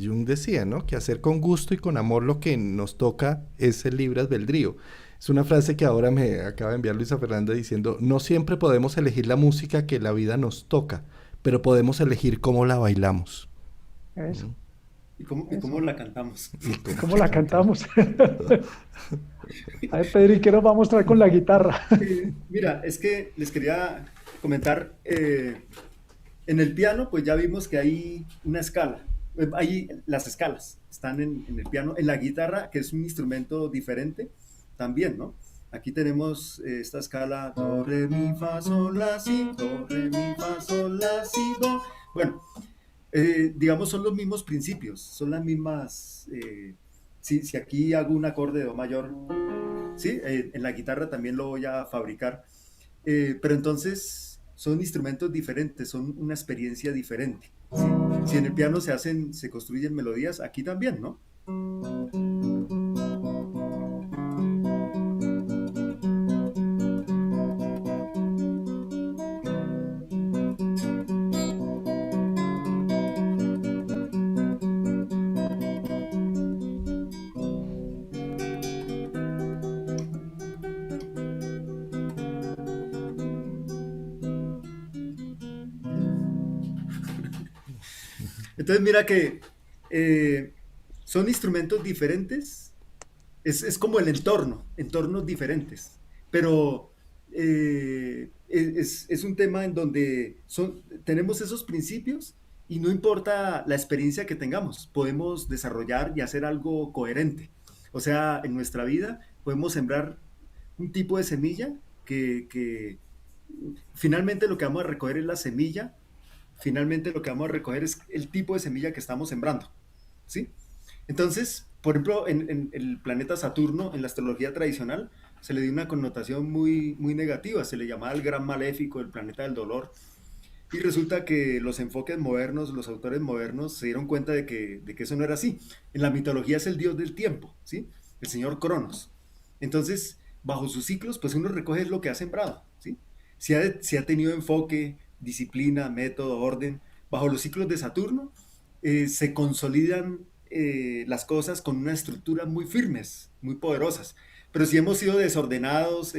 Jung decía, ¿no? Que hacer con gusto y con amor lo que nos toca es el libre albedrío. Es una frase que ahora me acaba de enviar Luisa Fernanda diciendo, no siempre podemos elegir la música que la vida nos toca, pero podemos elegir cómo la bailamos. eso. ¿Mm? ¿Y cómo la cantamos? ¿Cómo la cantamos? A ver, Pedro, ¿y qué nos va a mostrar con la guitarra? Mira, es que les quería comentar, en el piano pues ya vimos que hay una escala, hay las escalas, están en el piano, en la guitarra, que es un instrumento diferente, también, ¿no? Aquí tenemos esta escala, do, re, mi, fa, sol, la, si, do, re, mi, fa, sol, la, si, do. Bueno, digamos, son los mismos principios, son las mismas, si aquí hago un acorde de do mayor, ¿sí? En la guitarra también lo voy a fabricar. Pero entonces son instrumentos diferentes, son una experiencia diferente. ¿Sí? Si en el piano se construyen melodías, aquí también, ¿no? Entonces mira que son instrumentos diferentes, es como el entorno, entornos diferentes, pero es un tema en donde tenemos esos principios y no importa la experiencia que tengamos, podemos desarrollar y hacer algo coherente. O sea, en nuestra vida podemos sembrar un tipo de semilla que finalmente lo que vamos a recoger es la semilla, finalmente lo que vamos a recoger es el tipo de semilla que estamos sembrando, ¿sí? Entonces, por ejemplo, en el planeta Saturno, en la astrología tradicional, se le dio una connotación muy, muy negativa, se le llamaba el gran maléfico, el planeta del dolor, y resulta que los enfoques modernos, los autores modernos se dieron cuenta de que eso no era así. En la mitología es el dios del tiempo, ¿sí? El señor Cronos. Entonces, bajo sus ciclos, pues uno recoge lo que ha sembrado, ¿sí? Si ha tenido enfoque, disciplina, método, orden, bajo los ciclos de Saturno, se consolidan las cosas con unas estructuras muy firmes, muy poderosas. Pero si hemos sido desordenados,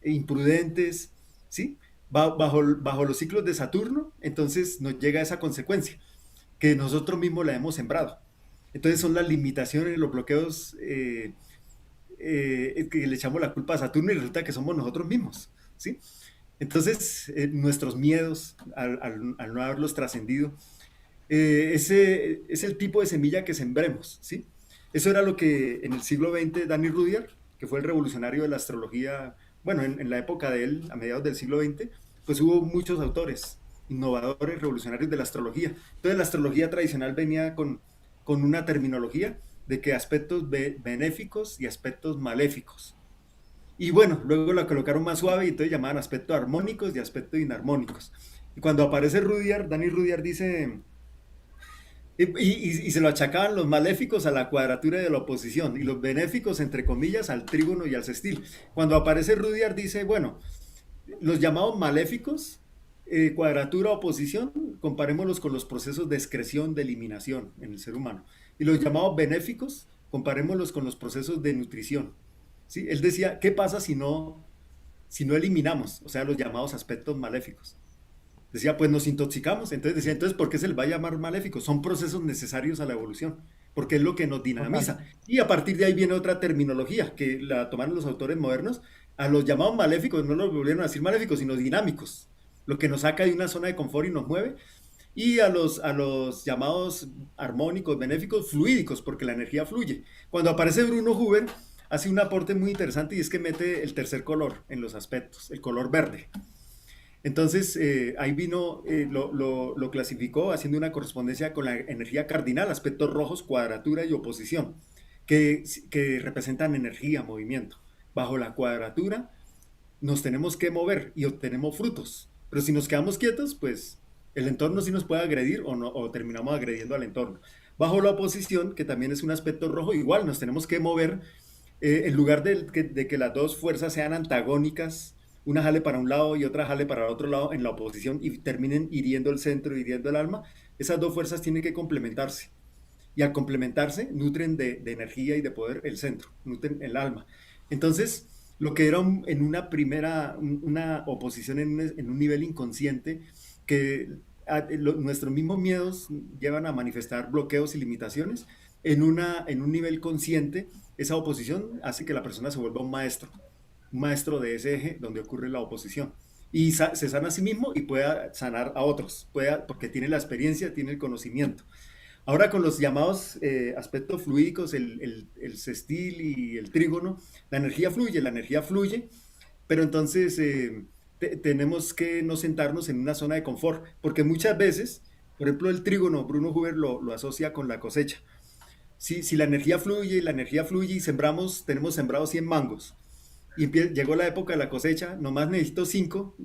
imprudentes, ¿sí? Bajo los ciclos de Saturno, entonces nos llega esa consecuencia, que nosotros mismos la hemos sembrado. Entonces son las limitaciones, los bloqueos que le echamos la culpa a Saturno y resulta que somos nosotros mismos, ¿sí? Entonces, nuestros miedos al no haberlos trascendido, ese es el tipo de semilla que sembremos, ¿sí? Eso era lo que en el siglo XX Danny Rudyard, que fue el revolucionario de la astrología, bueno, en la época de él, a mediados del siglo XX, pues hubo muchos autores, innovadores, revolucionarios de la astrología. Entonces la astrología tradicional venía con una terminología de que aspectos benéficos y aspectos maléficos. Y bueno, luego la colocaron más suave y entonces llamaban aspectos armónicos y aspectos inarmónicos. Y cuando aparece Rudyard, Danny Rudyard dice, y se lo achacaban los maléficos a la cuadratura de la oposición y los benéficos, entre comillas, al trígono y al sextil. Cuando aparece Rudyard dice, bueno, los llamados maléficos cuadratura, oposición, comparémoslos con los procesos de excreción, de eliminación en el ser humano. Y los llamados benéficos, comparémoslos con los procesos de nutrición. ¿Sí? Él decía, ¿qué pasa si no eliminamos? O sea, los llamados aspectos maléficos. Decía, pues nos intoxicamos. Entonces decía, entonces, ¿por qué se les va a llamar maléficos? Son procesos necesarios a la evolución, porque es lo que nos Total. dinamiza. Y a partir de ahí viene otra terminología que la tomaron los autores modernos. A los llamados maléficos no los volvieron a decir maléficos, sino dinámicos, lo que nos saca de una zona de confort y nos mueve. Y a los llamados armónicos, benéficos, fluídicos, porque la energía fluye. Cuando aparece Bruno Huber, hace un aporte muy interesante y es que mete el tercer color en los aspectos, el color verde. Entonces, ahí vino, lo clasificó haciendo una correspondencia con la energía cardinal, aspectos rojos, cuadratura y oposición, que representan energía, movimiento. Bajo la cuadratura nos tenemos que mover y obtenemos frutos, pero si nos quedamos quietos, pues el entorno sí nos puede agredir o, no, o terminamos agrediendo al entorno. Bajo la oposición, que también es un aspecto rojo, igual nos tenemos que mover en lugar de que las dos fuerzas sean antagónicas, una jale para un lado y otra jale para el otro lado en la oposición y terminen hiriendo el centro, hiriendo el alma, esas dos fuerzas tienen que complementarse. Y al complementarse, nutren de energía y de poder el centro, nutren el alma. Entonces, lo que era en una primera, una oposición en un nivel inconsciente, que nuestros mismos miedos llevan a manifestar bloqueos y limitaciones, en un nivel consciente, esa oposición hace que la persona se vuelva un maestro de ese eje donde ocurre la oposición. Y se sana a sí mismo y pueda sanar a otros, porque tiene la experiencia, tiene el conocimiento. Ahora con los llamados aspectos fluídicos, el sextil y el trígono, la energía fluye, pero entonces tenemos que no sentarnos en una zona de confort, porque muchas veces, por ejemplo, el trígono, Bruno Huber lo asocia con la cosecha. Si la energía fluye y sembramos, tenemos sembrados 100 mangos, y llegó la época de la cosecha, nomás necesito 5,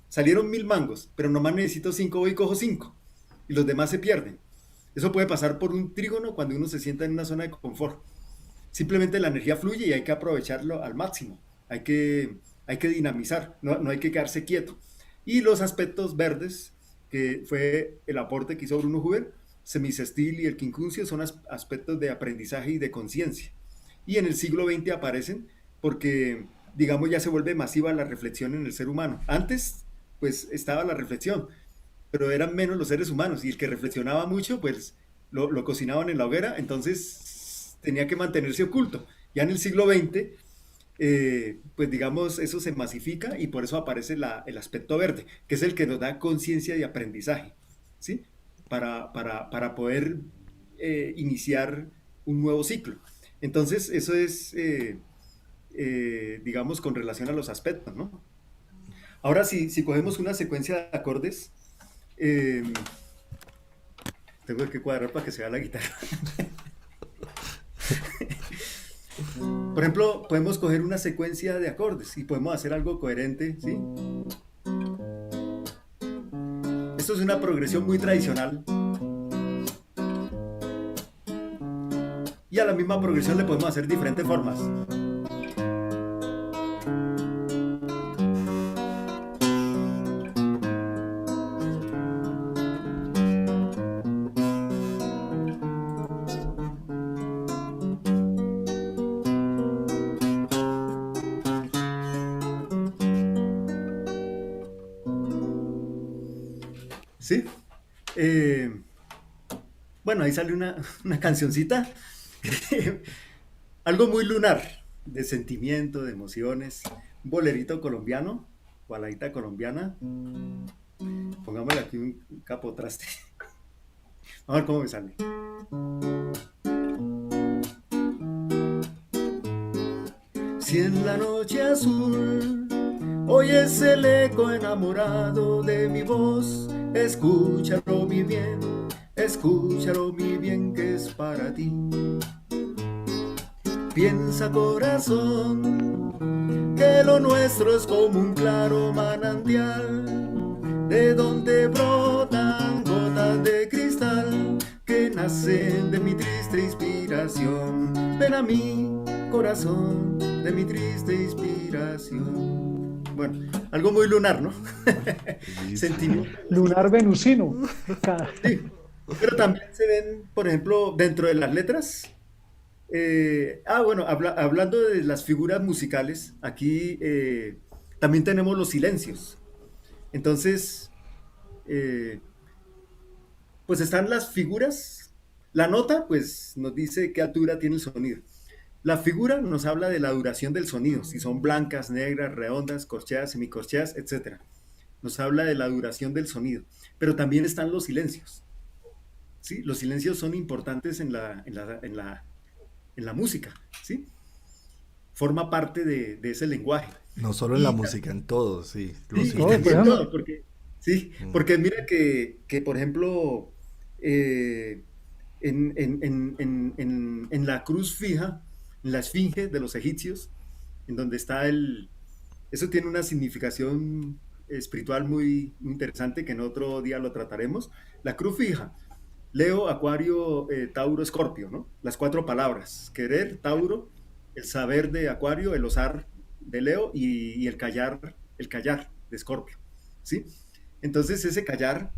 salieron 1000 mangos, pero nomás necesito 5, voy y cojo 5, y los demás se pierden. Eso puede pasar por un trígono cuando uno se sienta en una zona de confort. Simplemente la energía fluye y hay que aprovecharlo al máximo. Hay que dinamizar, no hay que quedarse quieto. Y los aspectos verdes, que fue el aporte que hizo Bruno Huber, semisestil y el quincuncio, son aspectos de aprendizaje y de conciencia. Y en el siglo XX aparecen porque, digamos, ya se vuelve masiva la reflexión en el ser humano. Antes, pues, estaba la reflexión, pero eran menos los seres humanos y el que reflexionaba mucho, pues lo cocinaban en la hoguera, entonces tenía que mantenerse oculto. Ya en el siglo XX, pues digamos, eso se masifica y por eso aparece el aspecto verde, que es el que nos da conciencia y aprendizaje, ¿sí? Para poder iniciar un nuevo ciclo. Entonces, eso es, digamos, con relación a los aspectos, ¿no? Ahora, si cogemos una secuencia de acordes, eh, tengo que cuadrar para que se vea la guitarra. Por ejemplo, podemos coger una secuencia de acordes y podemos hacer algo coherente, ¿sí? Esto es una progresión muy tradicional. Y a la misma progresión le podemos hacer diferentes formas. ¿Sí? Eh, bueno, ahí sale una cancioncita. Algo muy lunar, de sentimiento, de emociones. Un bolerito colombiano, baladita colombiana. Pongámosle aquí un capotraste. Vamos a ver cómo me sale. Si en la noche azul oyes el eco enamorado de mi voz, escúchalo mi bien que es para ti. Piensa corazón, que lo nuestro es como un claro manantial, de donde brotan gotas de cristal, que nacen de mi triste inspiración. Ven a mí, corazón, de mi triste inspiración. bueno, algo muy lunar, ¿no? Bellísimo. Sentimientos. Lunar venusino. Sí, pero también se ven, por ejemplo, dentro de las letras. Bueno, hablando de las figuras musicales, aquí también tenemos los silencios. Entonces, eh, pues están las figuras. La nota, pues nos dice qué altura tiene el sonido. La figura nos habla de la duración del sonido, si son blancas, negras, redondas, corcheas, semicorcheas, etcétera. Nos habla de la duración del sonido. Pero también están los silencios. ¿Sí? Los silencios son importantes en la música. ¿Sí? Forma parte de ese lenguaje. No solo en la Y, música, en todo, sí. Los sí, y No, por también silencios. ejemplo, todo, porque, sí, Mm. porque mira que, por ejemplo, eh, en la cruz fija, en la esfinge de los egipcios, en donde está eso tiene una significación espiritual muy, muy interesante que en otro día lo trataremos. La cruz fija, Leo, Acuario, Tauro, Escorpio, ¿no? Las cuatro palabras, querer, Tauro, el saber de Acuario, el osar de Leo y el callar de Escorpio, ¿sí? Entonces ese callar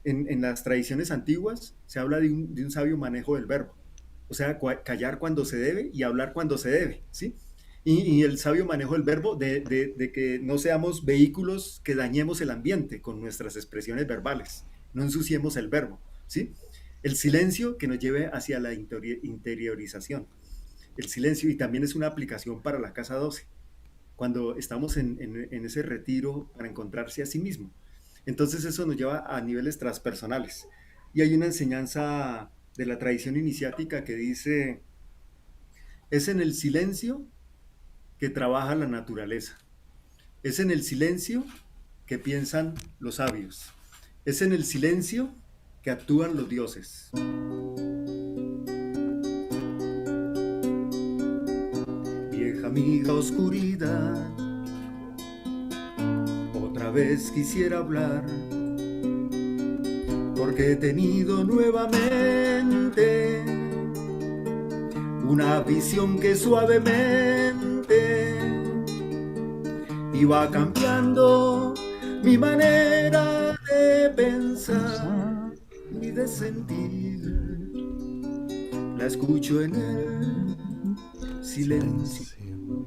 en las tradiciones antiguas se habla de un sabio manejo del verbo, o sea, callar cuando se debe y hablar cuando se debe, ¿sí? Y el sabio manejo del verbo de que no seamos vehículos que dañemos el ambiente con nuestras expresiones verbales, no ensuciemos el verbo, ¿sí? El silencio que nos lleve hacia la interiorización. El silencio, y también es una aplicación para la casa 12 cuando estamos en ese retiro para encontrarse a sí mismo. Entonces eso nos lleva a niveles transpersonales. Y hay una enseñanza de la tradición iniciática que dice, es en el silencio que trabaja la naturaleza. Es en el silencio que piensan los sabios. Es en el silencio que actúan los dioses. Vieja amiga oscuridad, otra vez quisiera hablar, porque he tenido nuevamente una visión que suavemente iba cambiando mi manera de pensar y de sentir. La escucho en el silencio. Silencio.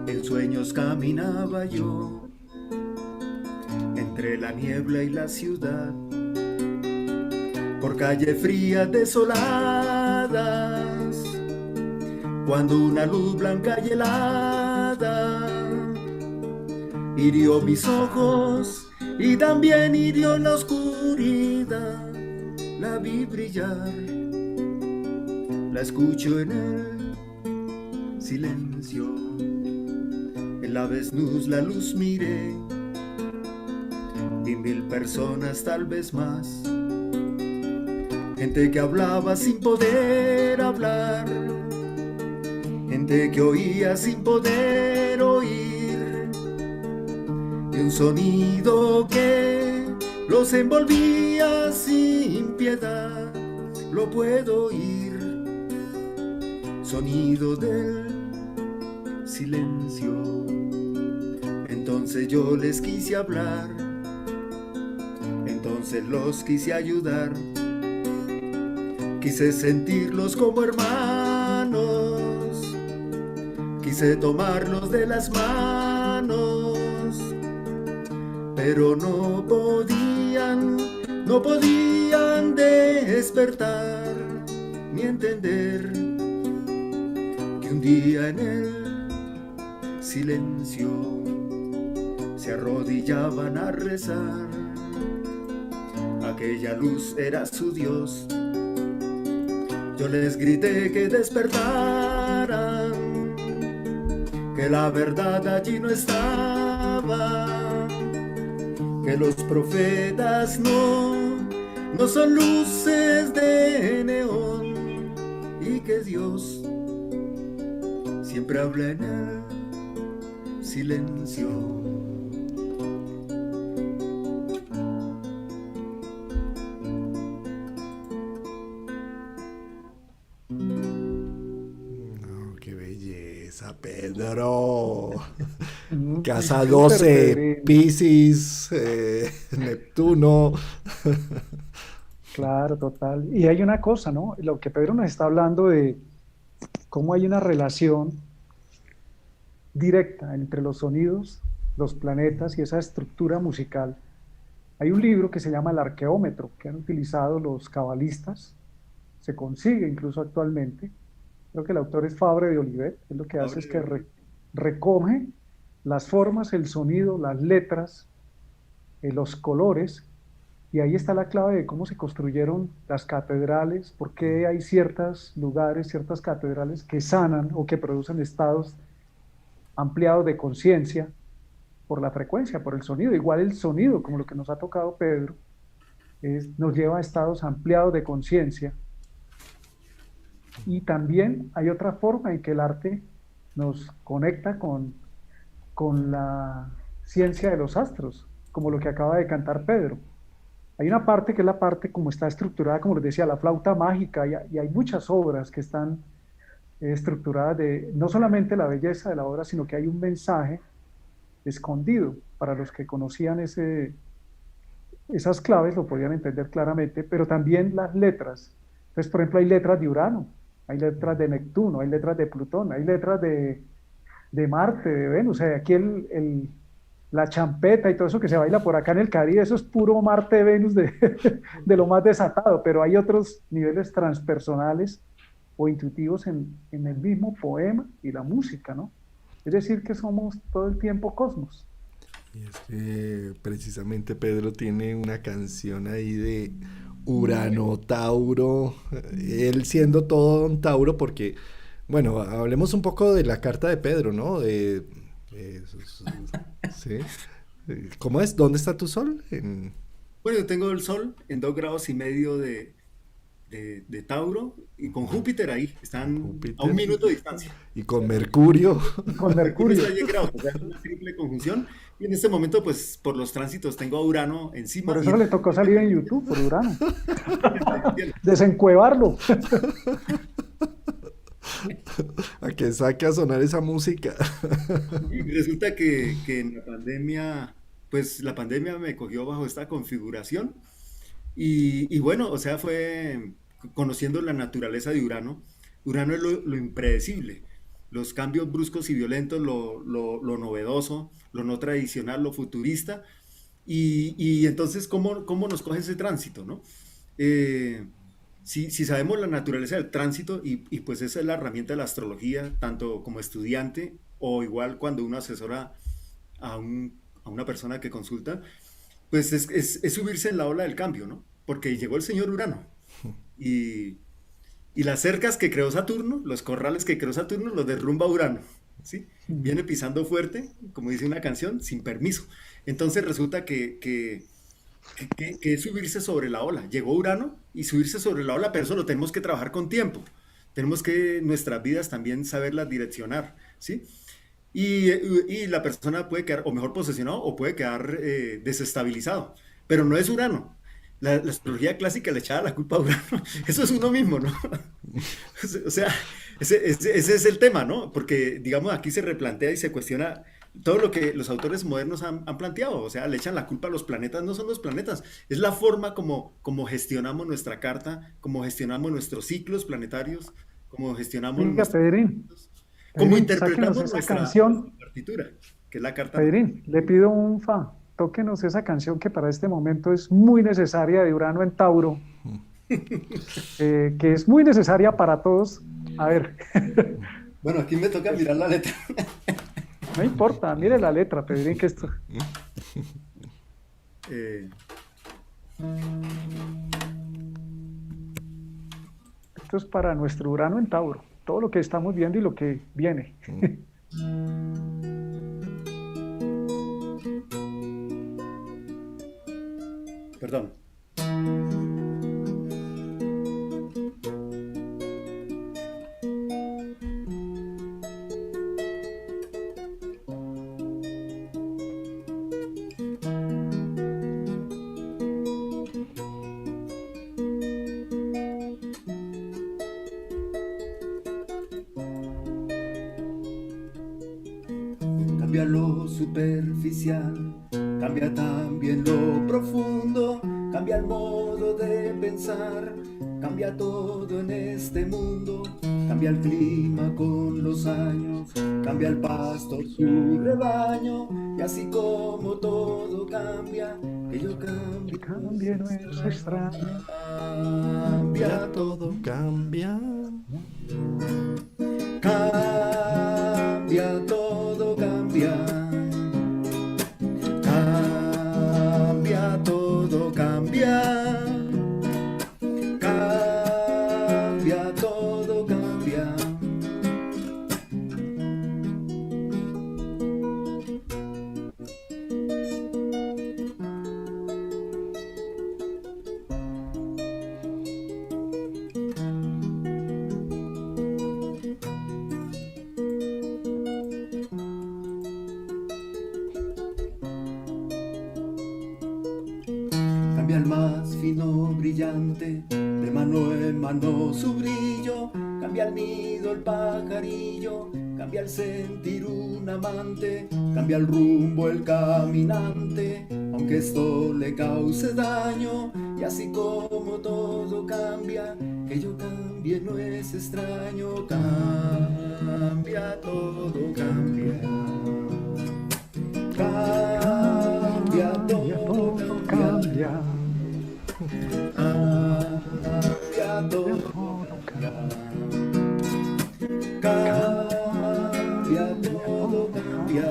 En sueños caminaba yo entre la niebla y la ciudad, por calles frías desoladas, cuando una luz blanca y helada hirió mis ojos y también hirió la oscuridad. La vi brillar, la escucho en el silencio. En la desnuz la luz miré, vi 1000 personas, tal vez más, gente que hablaba sin poder hablar, gente que oía sin poder oír, y un sonido que los envolvía sin piedad. Lo puedo oír, sonido del silencio. Entonces yo les quise hablar, entonces los quise ayudar, quise sentirlos como hermanos, quise tomarlos de las manos, pero no podían despertar ni entender que un día en el silencio se arrodillaban a rezar. Aquella luz era su Dios. Yo les grité que despertaran, que la verdad allí no estaba, que los profetas no son luces de neón, y que Dios siempre habla en el silencio. No, qué belleza. esa, Pedro. Casa Súper 12, Pedrín. Piscis, Neptuno. Claro, total. Y hay una cosa, ¿no? Lo que Pedro nos está hablando de cómo hay una relación directa entre los sonidos, los planetas y esa estructura musical. Hay un libro que se llama El Arqueómetro, que han utilizado los cabalistas, se consigue incluso actualmente. Creo que el autor es Fabre de Olivet. Él lo que hace es Abre que el- recoge las formas, el sonido, las letras, los colores, y ahí está la clave de cómo se construyeron las catedrales, por qué hay ciertos lugares, ciertas catedrales que sanan o que producen estados ampliados de conciencia por la frecuencia, por el sonido. Igual el sonido, como lo que nos ha tocado Pedro, nos lleva a estados ampliados de conciencia. Y también hay otra forma en que el arte nos conecta con la ciencia de los astros, como lo que acaba de cantar Pedro. Hay una parte que es la parte como está estructurada, como les decía, la flauta mágica, y hay muchas obras que están estructuradas de no solamente la belleza de la obra, sino que hay un mensaje escondido para los que conocían esas claves, lo podían entender claramente, pero también las letras. Entonces, por ejemplo, hay letras de Urano, hay letras de Neptuno, hay letras de Plutón, hay letras de Marte, de Venus. O sea, aquí la champeta y todo eso que se baila por acá en el Caribe, eso es puro Marte, Venus de lo más desatado, pero hay otros niveles transpersonales o intuitivos en el mismo poema y la música, ¿no? Es decir, que somos todo el tiempo cosmos. Y es que precisamente Pedro tiene una canción ahí de Urano, Tauro, él siendo todo un Tauro, porque, bueno, hablemos un poco de la carta de Pedro, ¿no? Sí. ¿Cómo es? ¿Dónde está tu sol? Bueno, yo tengo el Sol en 2,5 grados de Tauro y con Júpiter ahí. Con Están a un Júpiter minuto de distancia. y con Mercurio. Y con Mercurio está a Mercurio. 10 grados, o sea, es una triple conjunción. Y en este momento, pues por los tránsitos tengo a Urano Por encima y eso le tocó salir en YouTube, por Urano. entiende. Desencuevarlo. A que saque a sonar esa música. Y resulta que en la pandemia, pues la pandemia me cogió bajo esta configuración y bueno, o sea, fue conociendo la naturaleza de Urano. Urano es lo impredecible, los cambios bruscos y violentos, lo novedoso, lo no tradicional, lo futurista. Y entonces, ¿cómo nos coge ese tránsito, no? Eh, si sabemos la naturaleza del tránsito, y pues esa es la herramienta de la astrología, tanto como estudiante o igual cuando uno asesora a una persona que consulta, pues es subirse en la ola del cambio, ¿no? Porque llegó el señor Urano y, y las cercas que creó Saturno, los corrales que creó Saturno, los derrumba Urano, ¿sí? Viene pisando fuerte, como dice una canción, sin permiso. Entonces resulta que es subirse sobre la ola. Llegó Urano y subirse sobre la ola, pero eso lo tenemos que trabajar con tiempo. Tenemos que nuestras vidas también saberlas direccionar, ¿sí? Y la persona puede quedar o mejor posesionado o puede quedar desestabilizado, pero no es Urano. La astrología clásica le echaba la culpa a Urano. Eso es uno mismo, ¿no? O sea, ese es el tema, ¿no? Porque, digamos, aquí se replantea y se cuestiona todo lo que los autores modernos han planteado. O sea, le echan la culpa a los planetas. No son los planetas, es la forma como gestionamos nuestra carta, como gestionamos nuestros ciclos planetarios, como gestionamos Oiga, nuestros Pedrín, cómo Pedrín, sáquenos interpretamos esa nuestra canción. partitura, que es la carta natal. Pedrín, le pido un fa. Tóquenos esa canción que para este momento es muy necesaria de Urano en Tauro, que es muy necesaria para todos. A ver, Bueno, aquí me toca mirar la letra. no importa, mire la letra, Pedrín, que Eh, esto es para nuestro Urano en Tauro. Todo lo que estamos viendo y lo que viene. perdón. cambia lo superficial, cambia también lo profundo, cambia el modo de pensar, cambia todo en este mundo, cambia el clima con los años, cambia el pasto su rebaño, y así como todo cambia, que yo cambie, Cambia no es extraño. cambia todo, cambia. cambia todo, cambia, cambia todo, cambia, cambia todo, cambia. Cambia el más fino brillante, de mano en mano su brillo, cambia el nido el pajarillo, cambia el sentir un amante, cambia el rumbo el caminante, aunque esto le cause daño, y así como todo cambia, que yo cambie no es extraño, cambia todo, cambia. Cambia todo, cambia. Cambia todo, cambia. Cambia todo, cambia.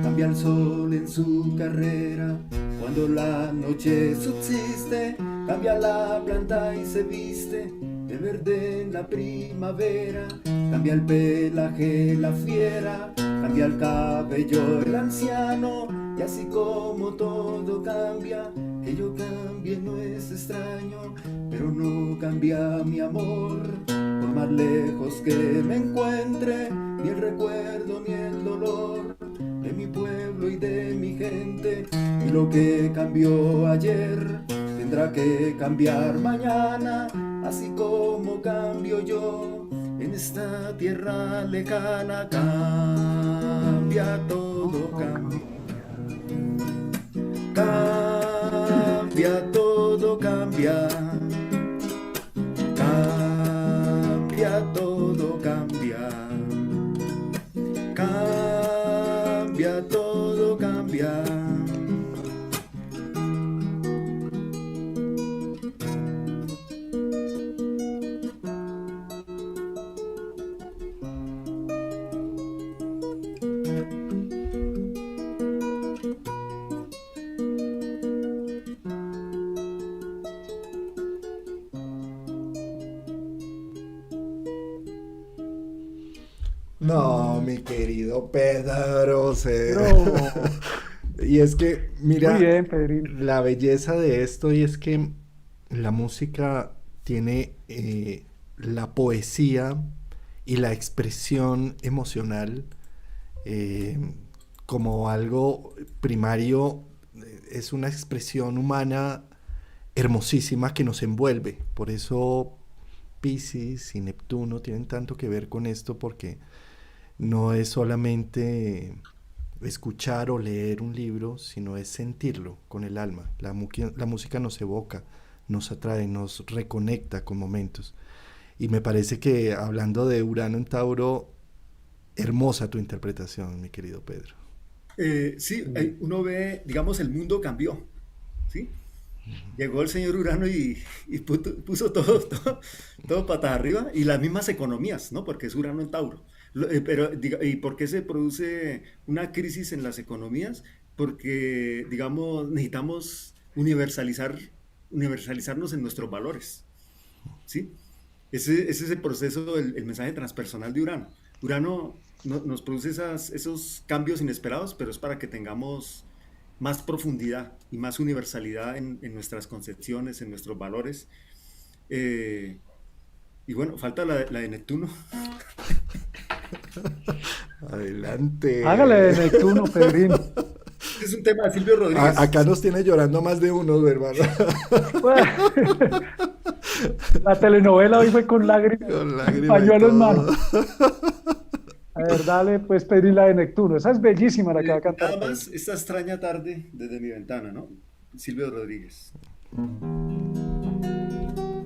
Cambia el sol en su carrera cuando la noche subsiste. Cambia la planta y se viste de verde en la primavera. Cambia el pelaje la fiera, cambia el cabello el anciano, y así como todo cambia, que yo cambie no es extraño, pero no cambia mi amor, por más lejos que me encuentre, ni el recuerdo ni el dolor de mi pueblo y de mi gente, y lo que cambió ayer tendrá que cambiar mañana, así como cambio yo en esta tierra lejana. Cambia todo, cambia. Cambia todo, cambia. Cambia todo, cambia. Cambia todo, cambia. No, mi querido Pedro. No. Y es que, mira, Muy bien, Pedrín. la belleza de esto, y es que la música tiene la poesía y la expresión emocional como algo primario. Es una expresión humana hermosísima que nos envuelve. Por eso Piscis y Neptuno tienen tanto que ver con esto, porque no es solamente escuchar o leer un libro, sino es sentirlo con el alma. La música nos evoca, nos atrae, nos reconecta con momentos. Y me parece que, hablando de Urano en Tauro, hermosa tu interpretación, mi querido Pedro. Sí, uno ve, digamos, el mundo cambió, ¿sí? Llegó el señor Urano y puso todo patas arriba, y las mismas economías, ¿no? Porque es Urano en Tauro. Pero, ¿y por qué se produce una crisis en las economías? Porque, digamos, necesitamos universalizarnos en nuestros valores, ¿sí? Ese es el proceso, el mensaje transpersonal de Urano. Urano nos produce esos cambios inesperados, pero es para que tengamos más profundidad y más universalidad en nuestras concepciones, en nuestros valores. Y bueno, falta la de Neptuno. Adelante. Hágale de Neptuno, Pedrín. Es un tema de Silvio Rodríguez. Acá nos tiene llorando más de uno, hermano. Bueno, la telenovela hoy fue con lágrimas, Con lágrimas y pañuelo en todo. mano. A ver, dale, pues pedir la de Neptuno. Esa es bellísima la que va a cantar Nada Pedro. más esta extraña tarde desde mi ventana, ¿no? Silvio Rodríguez.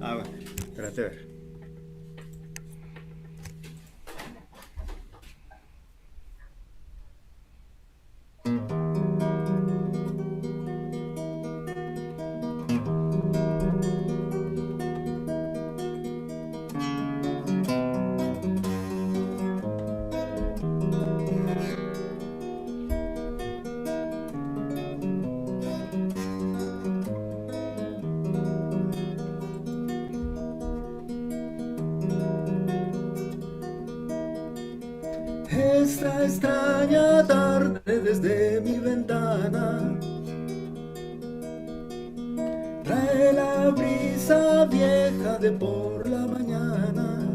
Ah, bueno, espérate a ver. Esta extraña tarde desde mi ventana trae la brisa vieja de por la mañana.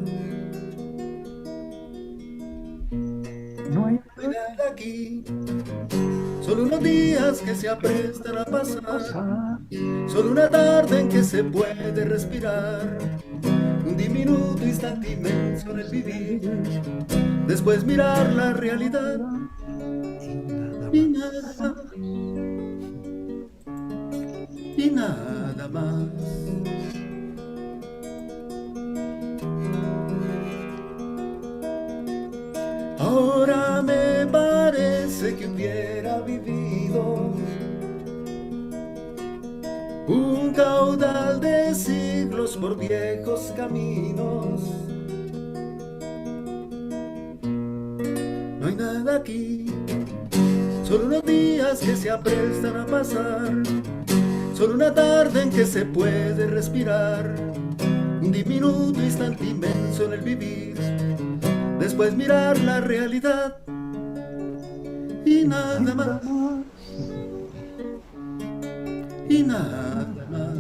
No hay No hay nada aquí, solo unos días que se aprestan a pasar, cosa. solo una tarde en que se puede respirar, un diminuto instante inmenso en el vivir, después mirar la realidad y nada, y nada más. Ahora me parece que hubiera vivido un caudal de siglos por viejos caminos. No hay nada aquí, solo unos días que se aprestan a pasar, solo una tarde en que se puede respirar, un diminuto instante inmenso en el vivir, después mirar la realidad y nada más, y nada más.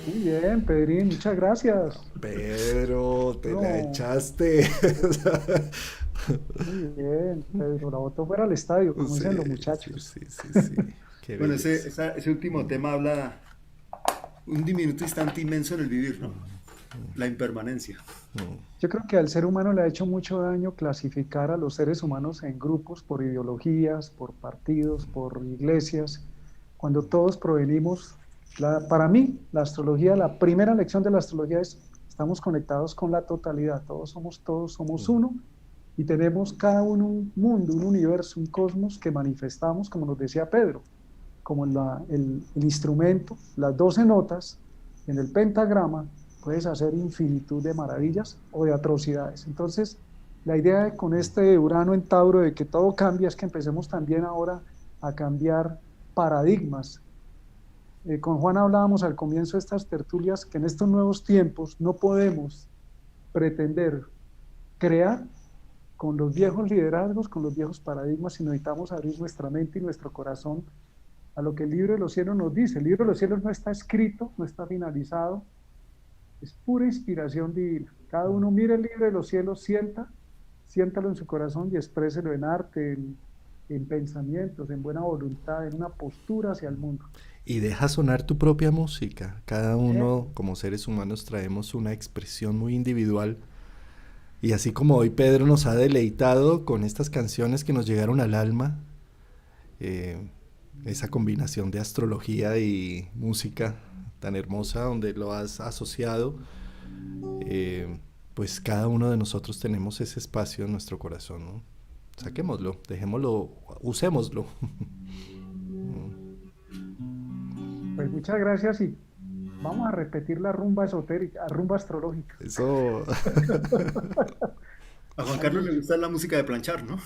Muy bien, Pedrín, muchas gracias. Pedro, te la No, echaste. muy bien, Pedro. La botó fuera al estadio, como Sí, dicen los sí, muchachos. sí, sí, sí. Qué Bueno, belleza. ese último tema habla un diminuto instante inmenso en el vivir, ¿no? La impermanencia. Yo creo que al ser humano le ha hecho mucho daño clasificar a los seres humanos en grupos por ideologías, por partidos, por iglesias, cuando todos provenimos, para mí, la astrología, la primera lección de la astrología es, estamos conectados con la totalidad, todos somos uno y tenemos cada uno un mundo, un universo, un cosmos que manifestamos, como nos decía Pedro, como el instrumento, las 12 notas en el pentagrama, puedes hacer infinitud de maravillas o de atrocidades. Entonces, la idea con este Urano en Tauro de que todo cambia es que empecemos también ahora a cambiar paradigmas. Con Juan hablábamos al comienzo de estas tertulias que en estos nuevos tiempos no podemos pretender crear con los viejos liderazgos, con los viejos paradigmas, sino necesitamos abrir nuestra mente y nuestro corazón a lo que el libro de los cielos nos dice. El libro de los cielos no está escrito, no está finalizado, es pura inspiración divina. Cada uno mire el libro de los cielos, siéntalo en su corazón y expréselo en arte, en pensamientos, en buena voluntad, en una postura hacia el mundo. Y deja sonar tu propia música. Cada ¿Eh? uno, como seres humanos, traemos una expresión muy individual. Y así como hoy Pedro nos ha deleitado con estas canciones que nos llegaron al alma, eh, esa combinación de astrología y música tan hermosa donde lo has asociado, pues cada uno de nosotros tenemos ese espacio en nuestro corazón, ¿no? Saquémoslo, dejémoslo, usémoslo. Pues muchas gracias y vamos a repetir la rumba esotérica, la rumba astrológica. Eso. A Juan Carlos le gusta la música de planchar, ¿no?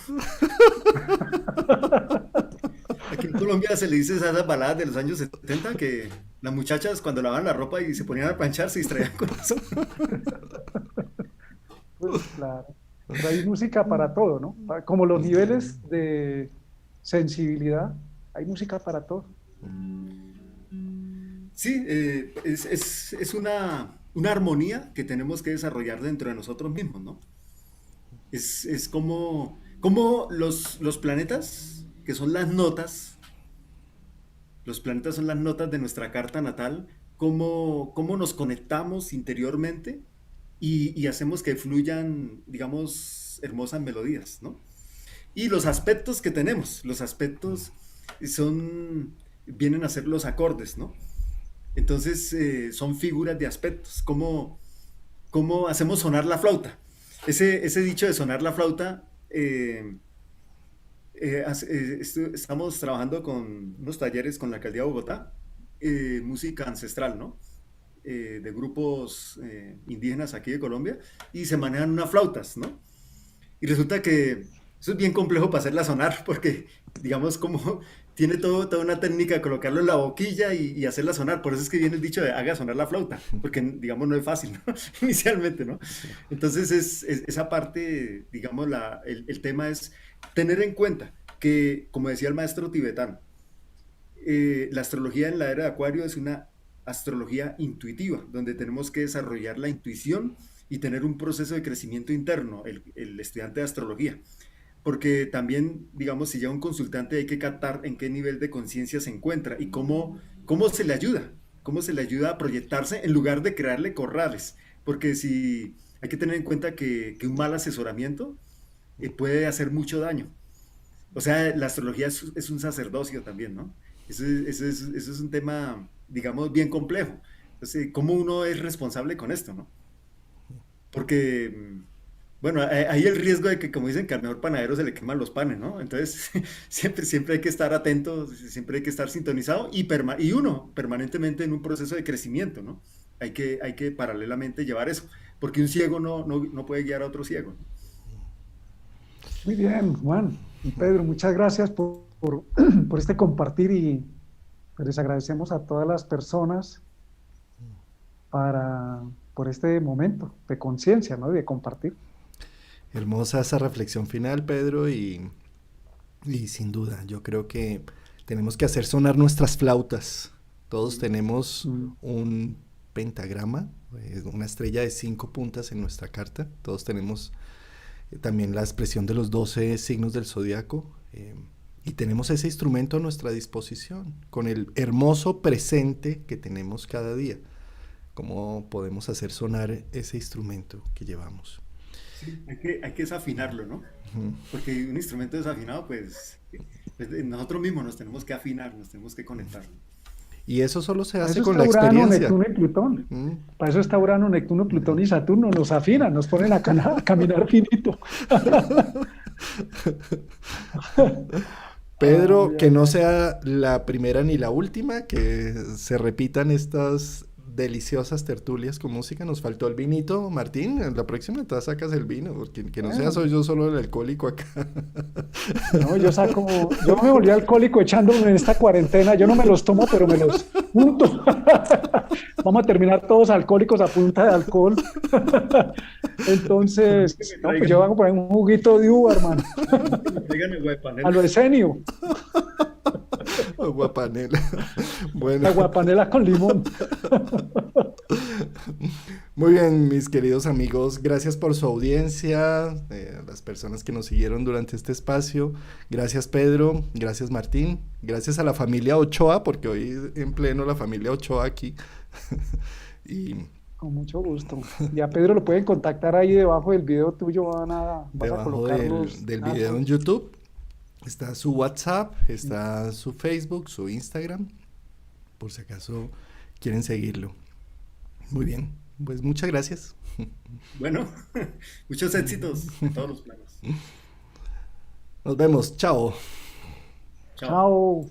Aquí en Colombia se le dice esas baladas de los años 70 que las muchachas cuando lavaban la ropa y se ponían a planchar se distraían con eso. Pues claro. Pero hay música para todo, ¿no? Como los niveles sensibilidad, hay música para todo. Sí, es una armonía que tenemos que desarrollar dentro de nosotros mismos, ¿no? Es como los planetas, que son las notas, los planetas son las notas de nuestra carta natal, cómo nos conectamos interiormente y hacemos que fluyan, digamos, hermosas melodías, ¿no? Y los aspectos que tenemos, los aspectos vienen a ser los acordes, ¿no? Entonces son figuras de aspectos, cómo hacemos sonar la flauta. Ese dicho de sonar la flauta, estamos trabajando con unos talleres con la alcaldía de Bogotá, música ancestral, ¿no? De grupos indígenas aquí de Colombia, y se manejan unas flautas, ¿no? Y resulta que eso es bien complejo para hacerla sonar, porque, digamos, como tiene toda una técnica de colocarlo en la boquilla y hacerla sonar. Por eso es que viene el dicho de haga sonar la flauta, porque, digamos, no es fácil, ¿no? Inicialmente, ¿no? Entonces, esa parte, digamos, el tema es tener en cuenta que, como decía el maestro tibetano, la astrología en la era de Acuario es una astrología intuitiva, donde tenemos que desarrollar la intuición y tener un proceso de crecimiento interno, el estudiante de astrología. Porque también, digamos, si llega un consultante hay que captar en qué nivel de conciencia se encuentra y cómo se le ayuda a proyectarse en lugar de crearle corrales. Porque si hay que tener en cuenta que un mal asesoramiento puede hacer mucho daño. O sea, la astrología es un sacerdocio también, ¿no? Eso es un tema, digamos, bien complejo. Entonces, ¿cómo uno es responsable con esto, no? Porque, bueno, hay el riesgo de que, como dicen, que al mejor panadero se le queman los panes, ¿no? Entonces, siempre hay que estar atento, siempre hay que estar sintonizado y uno permanentemente en un proceso de crecimiento, ¿no? Hay que paralelamente llevar eso, porque un ciego no puede guiar a otro ciego, ¿no? Muy bien, Juan y Pedro, muchas gracias por este compartir y pues, les agradecemos a todas las personas por este momento de conciencia, ¿no? Y de compartir. Hermosa esa reflexión final, Pedro, y sin duda, yo creo que tenemos que hacer sonar nuestras flautas. Todos tenemos un pentagrama, una estrella de 5 puntas en nuestra carta. Todos tenemos también la expresión de los 12 signos del zodiaco. Y tenemos ese instrumento a nuestra disposición, con el hermoso presente que tenemos cada día. ¿Cómo podemos hacer sonar ese instrumento que llevamos? Sí, hay que desafinarlo, ¿no? Porque un instrumento desafinado, pues nosotros mismos nos tenemos que afinar, nos tenemos que conectar. Y eso solo se Para hace eso con está la Urano, experiencia. Neptuno y Plutón. Para eso está Urano, Neptuno, Plutón y Saturno. Nos afinan, nos ponen a caminar finito. Pedro, que no sea la primera ni la última, que se repitan estas deliciosas tertulias con música. Nos faltó el vinito, Martín. La próxima te sacas el vino, porque que no sea soy yo solo el alcohólico acá. No, yo me volví alcohólico echándome en esta cuarentena. Yo no me los tomo, pero me los junto. Vamos a terminar todos alcohólicos a punta de alcohol. Entonces, no, pues yo hago por ahí un juguito de uva, hermano. A lo Esenio. Guapanela. Bueno. La guapanela con limón. Muy bien, mis queridos amigos, gracias por su audiencia, las personas que nos siguieron durante este espacio. Gracias, Pedro, gracias, Martín, gracias a la familia Ochoa, porque hoy en pleno la familia Ochoa aquí. Y con mucho gusto. Y a Pedro lo pueden contactar ahí debajo del video tuyo, debajo del video en YouTube. Está su WhatsApp, está su Facebook, su Instagram, por si acaso quieren seguirlo. Muy bien, pues muchas gracias. Bueno, muchos éxitos en todos los planos. Nos vemos, chao. Chao.